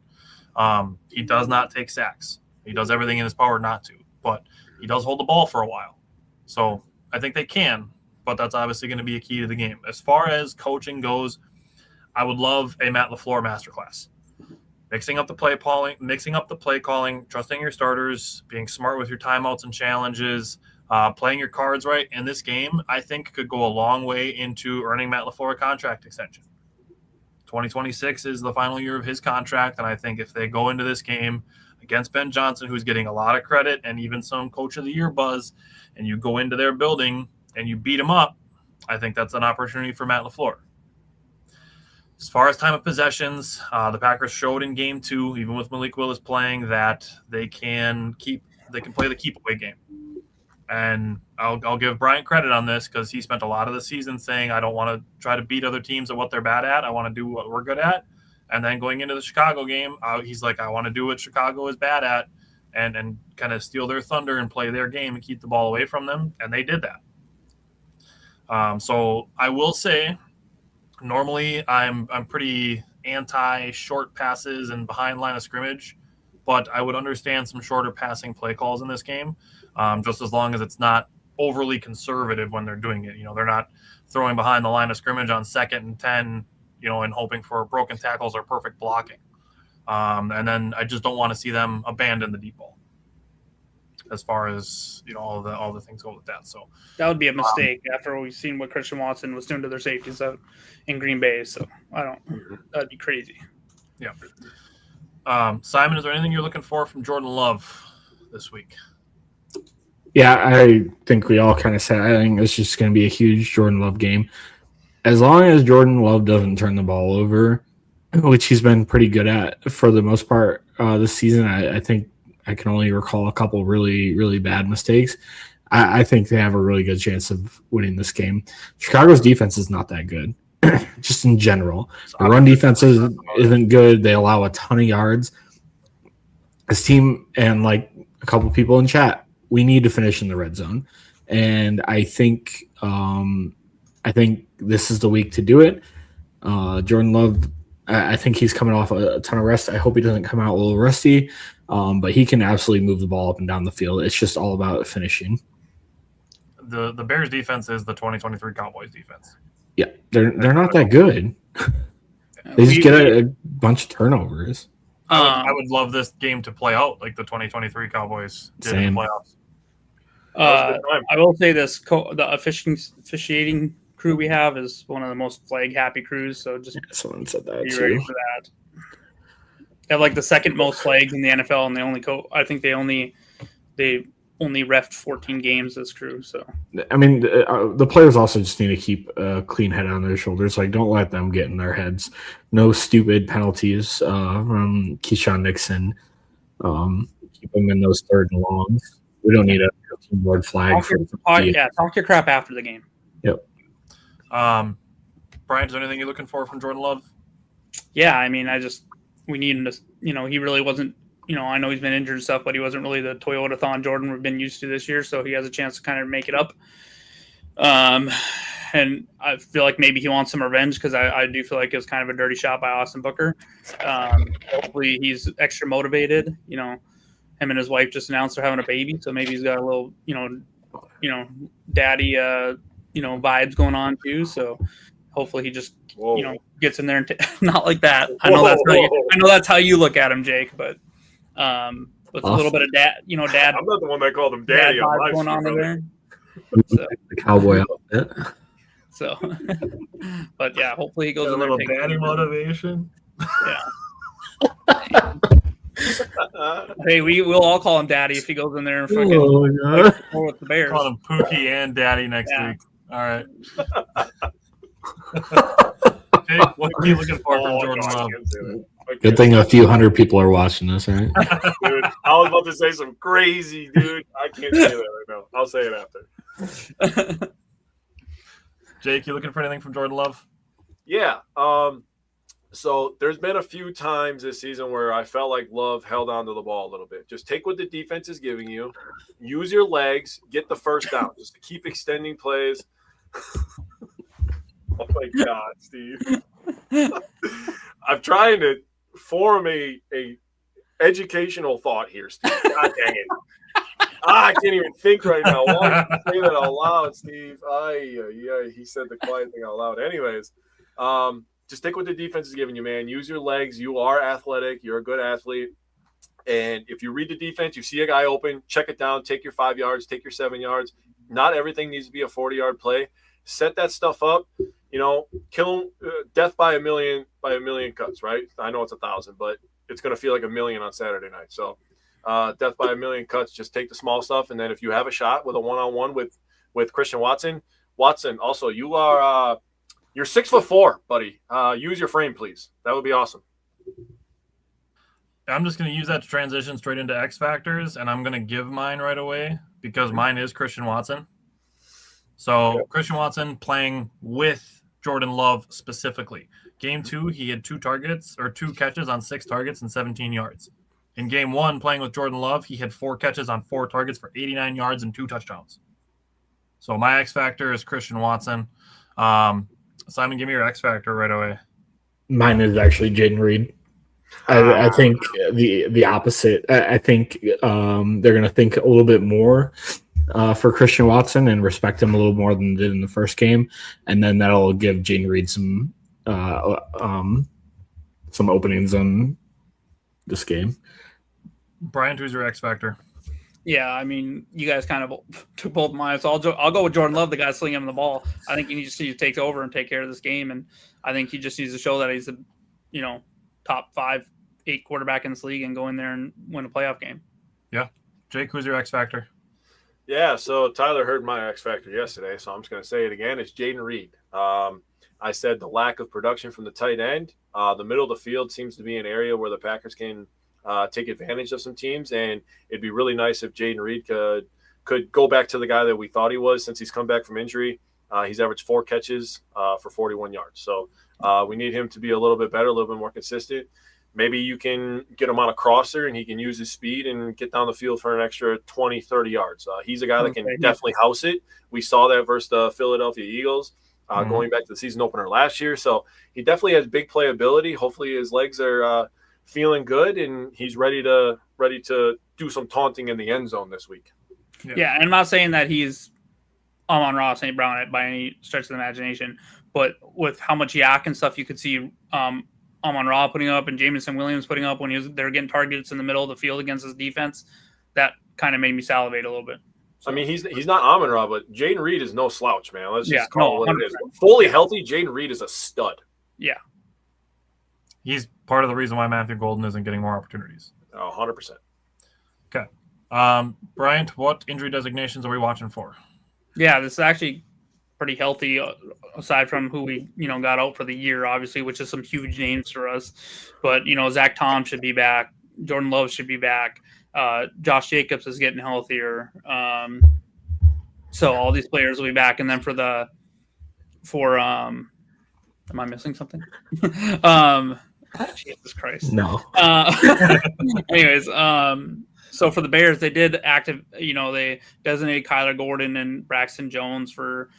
He does not take sacks. He does everything in his power not to, but he does hold the ball for a while. So I think they can, but that's obviously going to be a key to the game. As far as coaching goes, I would love a Matt LaFleur masterclass. Mixing up the play calling, trusting your starters, being smart with your timeouts and challenges, playing your cards right in this game, I think could go a long way into earning Matt LaFleur a contract extension. 2026 is the final year of his contract, and I think if they go into this game against Ben Johnson, who's getting a lot of credit and even some Coach of the Year buzz, and you go into their building and you beat him up, I think that's an opportunity for Matt LaFleur. As far as time of possessions, the Packers showed in Game 2, even with Malik Willis playing, that they can play the keep-away game. And I'll give Bryant credit on this because he spent a lot of the season saying, I don't want to try to beat other teams at what they're bad at. I want to do what we're good at. And then going into the Chicago game, he's like, I want to do what Chicago is bad at and kind of steal their thunder and play their game and keep the ball away from them. And they did that. So I will say, normally I'm pretty anti-short passes and behind line of scrimmage, but I would understand some shorter passing play calls in this game, just as long as it's not overly conservative when they're doing it. They're not throwing behind the line of scrimmage on 2nd and 10, and hoping for broken tackles or perfect blocking. And then I just don't want to see them abandon the deep ball as far as, all the things go with that. So that would be a mistake after we've seen what Christian Watson was doing to their safeties out in Green Bay. So that'd be crazy. Yeah. Simon, is there anything you're looking for from Jordan Love this week? Yeah, I think we all kind of said, I think it's just going to be a huge Jordan Love game. As long as Jordan Love doesn't turn the ball over, which he's been pretty good at for the most part this season, I think I can only recall a couple really, really bad mistakes. I think they have a really good chance of winning this game. Chicago's defense is not that good, just in general. The run defense isn't good. They allow a ton of yards. This team and like a couple people in chat, we need to finish in the red zone, and I think this is the week to do it. Jordan Love, I think he's coming off a ton of rest. I hope he doesn't come out a little rusty, but he can absolutely move the ball up and down the field. It's just all about finishing. The Bears defense is the 2023 Cowboys defense. Yeah, they're not that good. They just get a bunch of turnovers. I would love this game to play out like the 2023 Cowboys did in the playoffs. I will say this: the officiating crew we have is one of the most flag-happy crews. So just someone said that be too. ready for that. They have like the second most flags in the NFL, and I think they only refed 14 games. This crew. So I mean, the players also just need to keep a clean head on their shoulders. Like, don't let them get in their heads. No stupid penalties from Keyshawn Nixon. Keep them in those 3rd and longs. We don't need a team-board flag. Talk your crap after the game. Yep. Brian, is there anything you're looking for from Jordan Love? Yeah, I mean, we need him to, he really wasn't, I know he's been injured and stuff, but he wasn't really the Toyota-thon Jordan we've been used to this year, so he has a chance to kind of make it up. And I feel like maybe he wants some revenge because I do feel like it was kind of a dirty shot by Austin Booker. Hopefully he's extra motivated. Him and his wife just announced they're having a baby, so maybe he's got a little, daddy, vibes going on too. So hopefully he just, gets in there and not like that. I know that's how you look at him, Jake, but with a little bit of dad. I'm not the one that called him daddy. Dad vibes going on in there. So, the cowboy outfit. So, but yeah, hopefully he goes a in there. Little daddy motivation. Yeah. Hey, we'll all call him Daddy if he goes in there and fucking with the Bears. Call him Pookie and Daddy next week. All right. Jake, what are you looking for from Jordan Love? Good thing a few hundred people are watching this, right? Dude, I was about to say some crazy, dude. I can't say that right now. I'll say it after. Jake, you looking for anything from Jordan Love? Yeah. So there's been a few times this season where I felt like Love held on to the ball a little bit. Just take what the defense is giving you, use your legs, get the first down. Just keep extending plays. Oh my God, Steve. I'm trying to form a educational thought here, Steve. God dang it. I can't even think right now. Why did you say that out loud, Steve? Yeah, he said the quiet thing out loud. Anyways, just stick with the defense is giving you, man. Use your legs. You are athletic. You're a good athlete. And if you read the defense, you see a guy open, check it down, take your 5 yards, take your 7 yards. Not everything needs to be a 40-yard play. Set that stuff up. Kill death by a million cuts, right? I know it's 1,000, but it's going to feel like 1,000,000 on Saturday night. So death by a million cuts, just take the small stuff. And then if you have a shot with a one-on-one with Christian Watson, also you're 6'4", buddy. Use your frame, please. That would be awesome. I'm just going to use that to transition straight into X Factors, and I'm going to give mine right away because mine is Christian Watson. So Christian Watson playing with Jordan Love specifically. Game 2, he had 2 catches on 6 targets and 17 yards. In Game 1, playing with Jordan Love, he had 4 catches on 4 targets for 89 yards and 2 touchdowns. So my X Factor is Christian Watson. Simon, give me your X Factor right away. Mine is actually Jaden Reed. I think the opposite. I think they're going to think a little bit more for Christian Watson and respect him a little more than they did in the first game, and then that'll give Jaden Reed some openings on this game. Brian, who's your X Factor? Yeah, I mean, you guys kind of took both mine, so I'll go with Jordan Love, the guy slinging him the ball. I think he needs to take over and take care of this game, and I think he just needs to show that he's a top 5-8 quarterback in this league and go in there and win a playoff game. Yeah. Jake, who's your X Factor? Yeah, so Tyler heard my X Factor yesterday, so I'm just going to say it again. It's Jaden Reed. I said the lack of production from the tight end. The middle of the field seems to be an area where the Packers can take advantage of some teams, and it'd be really nice if Jaden Reed could go back to the guy that we thought he was since he's come back from injury. He's averaged 4 catches for 41 yards. So we need him to be a little bit better, a little bit more consistent. Maybe you can get him on a crosser and he can use his speed and get down the field for an extra 20, 30 yards. He's a guy that can definitely house it. We saw that versus the Philadelphia Eagles going back to the season opener last year. So he definitely has big playability. Hopefully his legs are feeling good and he's ready to do some taunting in the end zone this week. Yeah, and I'm not saying that he's Amon-Ra St. Brown by any stretch of the imagination, but with how much yak and stuff you could see Amon-Ra putting up and Jameson Williams putting up when they're getting targets in the middle of the field against his defense, that kind of made me salivate a little bit. So, I mean, he's not Amon-Ra, but Jaden Reed is no slouch, man. Let's just call it what it is. Fully healthy, Jaden Reed is a stud. Yeah. He's part of the reason why Matthew Golden isn't getting more opportunities. 100%. Okay. Bryant, what injury designations are we watching for? Yeah, this is actually pretty healthy, aside from who we got out for the year, obviously, which is some huge names for us. But Zach Tom should be back, Jordan Love should be back, Josh Jacobs is getting healthier. So all these players will be back, and then am I missing something? Jesus Christ. No. Anyways, so for the Bears, they did they designated Kyler Gordon and Braxton Jones for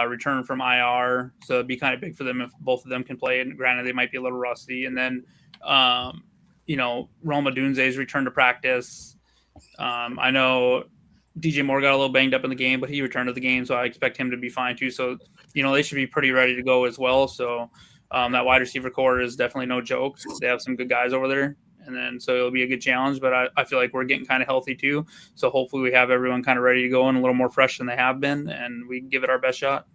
return from IR. So it'd be kind of big for them if both of them can play. And granted, they might be a little rusty. And then, Roma Dunze's return to practice. I know DJ Moore got a little banged up in the game, but he returned to the game, so I expect him to be fine too. So, they should be pretty ready to go as well. So that wide receiver core is definitely no joke. They have some good guys over there. And then, so it'll be a good challenge, but I feel like we're getting kind of healthy too. So hopefully we have everyone kind of ready to go and a little more fresh than they have been, and we can give it our best shot.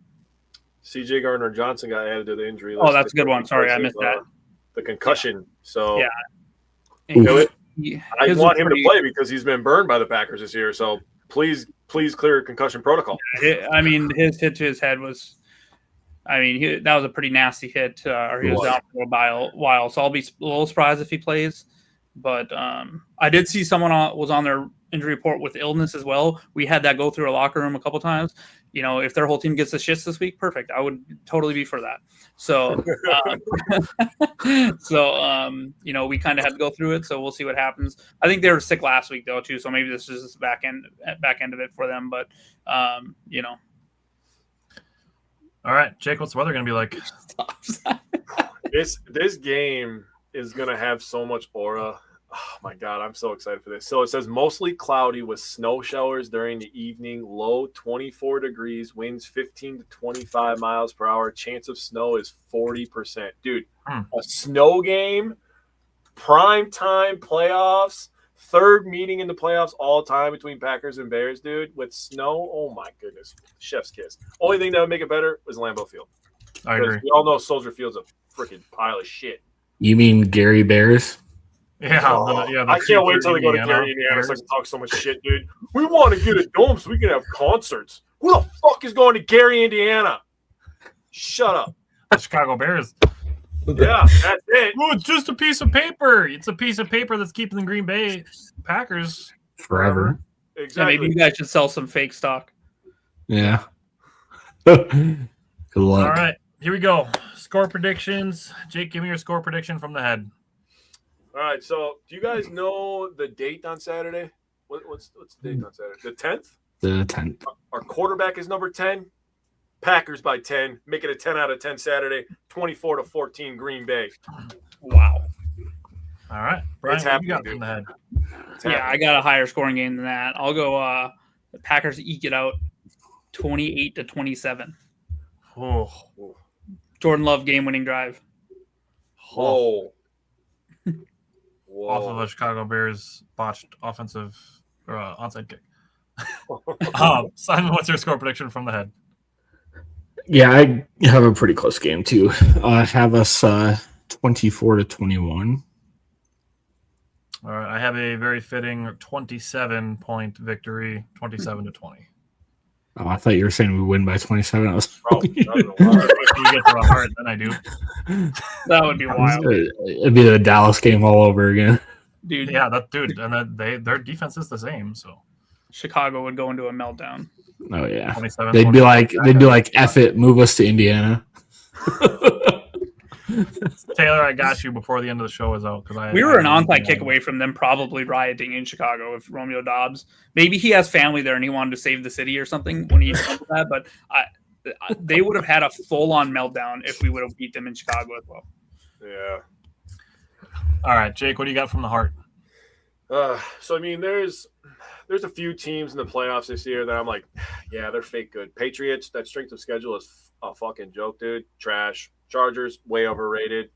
CJ Gardner-Johnson got added to the injury list. Oh, that's a good one. Sorry, I missed that. The concussion. So yeah. I want him to play because he's been burned by the Packers this year. So please clear concussion protocol. I mean, his hit to his head was that was a pretty nasty hit, or he was down for a while. So I'll be a little surprised if he plays. But I did see someone was on their injury report with illness as well. We had that go through a locker room a couple times. If their whole team gets the shits this week, perfect. I would totally be for that. So, we kind of had to go through it. So we'll see what happens. I think they were sick last week though too. So maybe this is the back end of it for them. But All right, Jake, what's the weather going to be like? This game is gonna have so much aura. Oh my god, I'm so excited for this. So it says mostly cloudy with snow showers during the evening, low 24 degrees, winds 15 to 25 miles per hour, chance of snow is 40%. Dude, a snow game, prime time playoffs, third meeting in the playoffs all time between Packers and Bears, dude, with snow. Oh my goodness. Chef's kiss. Only thing that would make it better was Lambeau Field. I agree. We all know Soldier Field's a freaking pile of shit. You mean Gary Bears? Yeah, I can't wait till they go to Gary, Indiana, so I can talk so much shit, dude. We want to get a dome so we can have concerts. Who the fuck is going to Gary, Indiana? Shut up. The Chicago Bears. Yeah, that's it. Oh, it's just a piece of paper. It's a piece of paper that's keeping the Green Bay Packers Forever. Exactly. Yeah, maybe you guys should sell some fake stock. Yeah. Good luck. All right, here we go. Score predictions. Jake, give me your score prediction from the head. All right, so do you guys know the date on Saturday? What's the date on Saturday? The 10th? The 10th. Our quarterback is number 10. Packers by 10. Make it a 10 out of 10 Saturday. 24-14 Green Bay. Wow. All right. Brian, It's what you happening, got dude. from the head? Yeah, I got a higher scoring game than that. I'll go the Packers eke it out 28-27. Oh. Jordan Love game-winning drive. Whoa. Off of a Chicago Bears botched offensive or onside kick. Simon, what's your score prediction from the head? Yeah, I have a pretty close game too. Have us 24-21. All right, I have a very fitting 27-point victory, 27-20. Oh, I thought you were saying we win by 27. I was Oh, I don't know why. If we get to the heart, then I do. That would be wild. It'd be the Dallas game all over again. Dude, Yeah, and their defense is the same. So Chicago would go into a meltdown. Oh yeah. 27. They'd be like, F it, move us to Indiana. Taylor, I got you before the end of the show is out because We were an onside kick away from them probably rioting in Chicago with Romeo Dobbs. Maybe he has family there and he wanted to save the city or something when he did that. But they would have had a full-on meltdown if we would have beat them in Chicago as well. Yeah. All right, Jake, what do you got from the heart? So I mean, there's a few teams in the playoffs this year that I'm like, yeah, they're fake good. Patriots, that strength of schedule is a fucking joke, dude. Trash. Chargers, way overrated.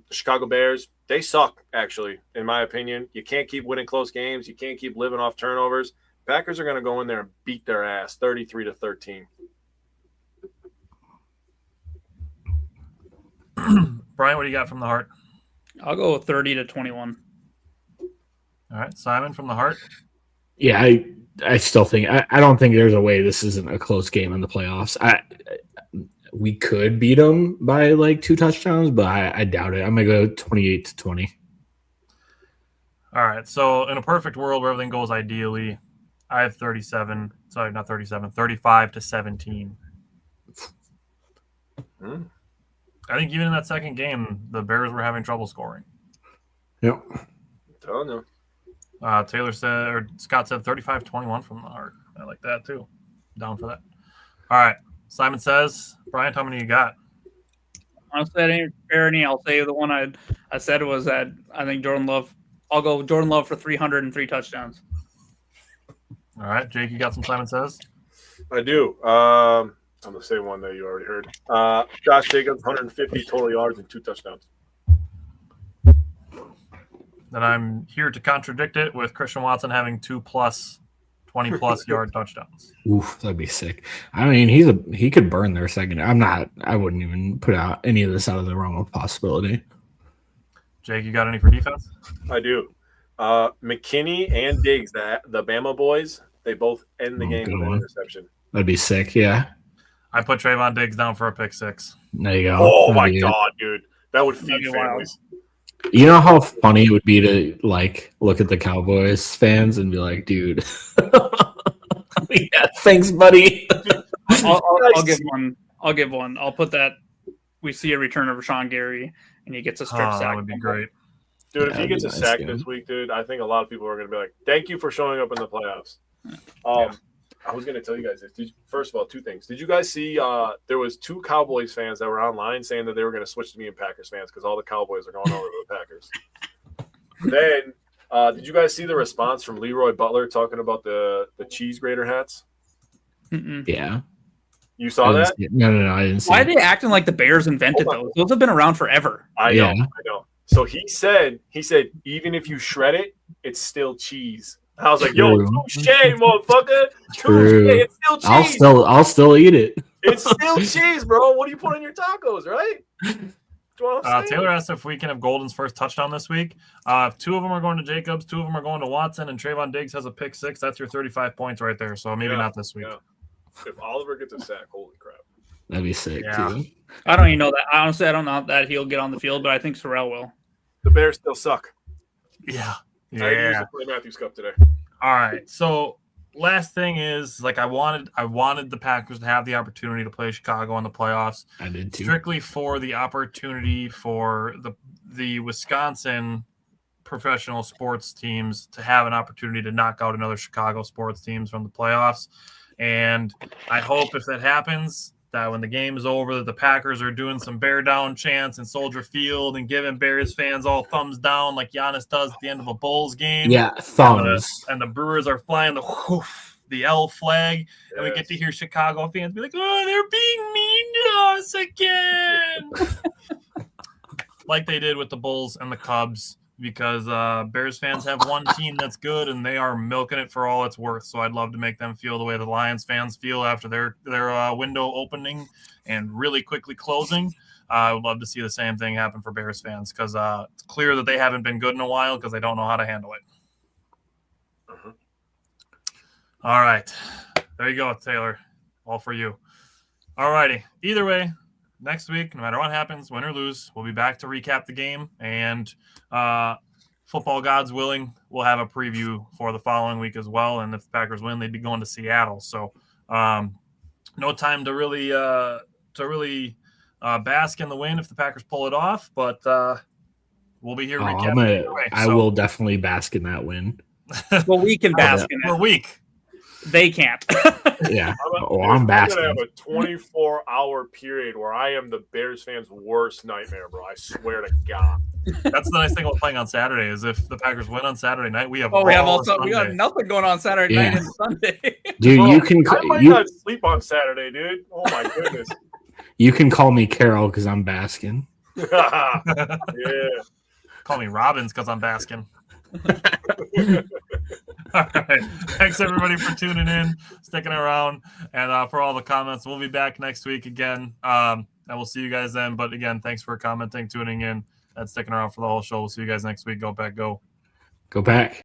Chicago Bears, they suck, actually, in my opinion. You can't keep winning close games. You can't keep living off turnovers. Packers are going to go in there and beat their ass, 33-13. Brian, what do you got from the heart? I'll go 30-21. All right, Simon from the heart. Yeah, I still think I don't think there's a way this isn't a close game in the playoffs. We could beat them by like 2 touchdowns, but I doubt it. I'm gonna go 28-20. All right, so in a perfect world where everything goes ideally, I have 35-17. I think even in that second game, the Bears were having trouble scoring. Yep. Telling you. Taylor said, or Scott said 35-21 from the heart. I like that too. Down for that. All right. Simon says, Brian, how many you got? Honestly, I didn't prepare any. I'll say the one I said was that I think Jordan Love. I'll go Jordan Love for 303 touchdowns. All right, Jake, you got some Simon says? I do. I'm the same one that you already heard. Josh Jacobs, 150 total yards and 2 touchdowns. Then I'm here to contradict it with Christian Watson having 20+ yard touchdowns. Oof, that'd be sick. I mean, he could burn their second. I wouldn't even put out any of this out of the realm of possibility. Jake, you got any for defense? I do. McKinney and Diggs, the Bama boys, they both end the game with an interception. That'd be sick, yeah. I put Trevon Diggs down for a pick 6. There you go. Oh, That'd my be God, dude. That would feed That'd be wild. families. You know how funny it would be to like look at the Cowboys fans and be like, dude, yeah, thanks, buddy. I'll give one. I'll put that. We see a return of Rashawn Gary, and he gets a strip sack. That would be great. Dude, Yeah, if he gets a that'd be nice, sack this week, dude, I think a lot of people are going to be like, thank you for showing up in the playoffs. I was going to tell you guys this. First of all, two things. Did you guys see there was 2 Cowboys fans that were online saying that they were going to switch to being Packers fans because all the Cowboys are going over to the Packers. Then, did you guys see the response from Leroy Butler talking about the cheese grater hats? Mm-mm. Yeah. You saw that? No, I didn't see Why it. are they acting like the Bears invented those? Those have been around forever. I know. So he said, even if you shred it, it's still cheese. I was like, yo, touche, motherfucker. True. Touche, it's still cheese. I'll still eat it. It's still cheese, bro. What do you put on your tacos, right? Taylor asked if we can have Golden's first touchdown this week. 2 of them are going to Jacobs, 2 of them are going to Watson, and Trevon Diggs has a pick 6. That's your 35 points right there. So maybe not this week. Yeah. If Oliver gets a sack, holy crap. That'd be sick, too. I don't even know that. Honestly, I don't know that he'll get on the field, but I think Sorrell will. The Bears still suck. Yeah. I used to play Matthews Cup today. All right. So last thing is, I wanted the Packers to have the opportunity to play Chicago in the playoffs. I did too. Strictly for the opportunity for the Wisconsin professional sports teams to have an opportunity to knock out another Chicago sports teams from the playoffs. And I hope if that happens, that when the game is over, that the Packers are doing some bear down chants in Soldier Field and giving Bears fans all thumbs down like Giannis does at the end of a Bulls game. Yeah, thumbs. And the Brewers are flying the L flag, and we get to hear Chicago fans be like, "Oh, they're being mean to us again," like they did with the Bulls and the Cubs. Because Bears fans have one team that's good, and they are milking it for all it's worth. So I'd love to make them feel the way the Lions fans feel after their window opening and really quickly closing. I would love to see the same thing happen for Bears fans because it's clear that they haven't been good in a while because they don't know how to handle it. Uh-huh. All right. There you go, Taylor. All for you. All righty. Either way, next week, no matter what happens, win or lose, we'll be back to recap the game. And football gods willing, we'll have a preview for the following week as well. And if the Packers win, they'd be going to Seattle. So no time to really bask in the win if the Packers pull it off. But we'll be here recapping. I will definitely bask in that win. Well, we can bask in it. We're weak. They can't. Yeah. I'm basking. I'm going to have a 24-hour period where I am the Bears fans' worst nightmare, bro. I swear to God. That's the nice thing about playing on Saturday is if the Packers win on Saturday night, we have we got nothing going on Saturday night and Sunday. Dude, bro, you can I might not sleep on Saturday, dude. Oh my goodness. You can call me Carol because I'm basking. Yeah. Call me Robbins because I'm basking. All right. Thanks everybody for tuning in, sticking around, and for all the comments. We'll be back next week again, and we'll see you guys then. But again, thanks for commenting, tuning in, and sticking around for the whole show. We'll see you guys next week. Go Pack, go. Go Pack.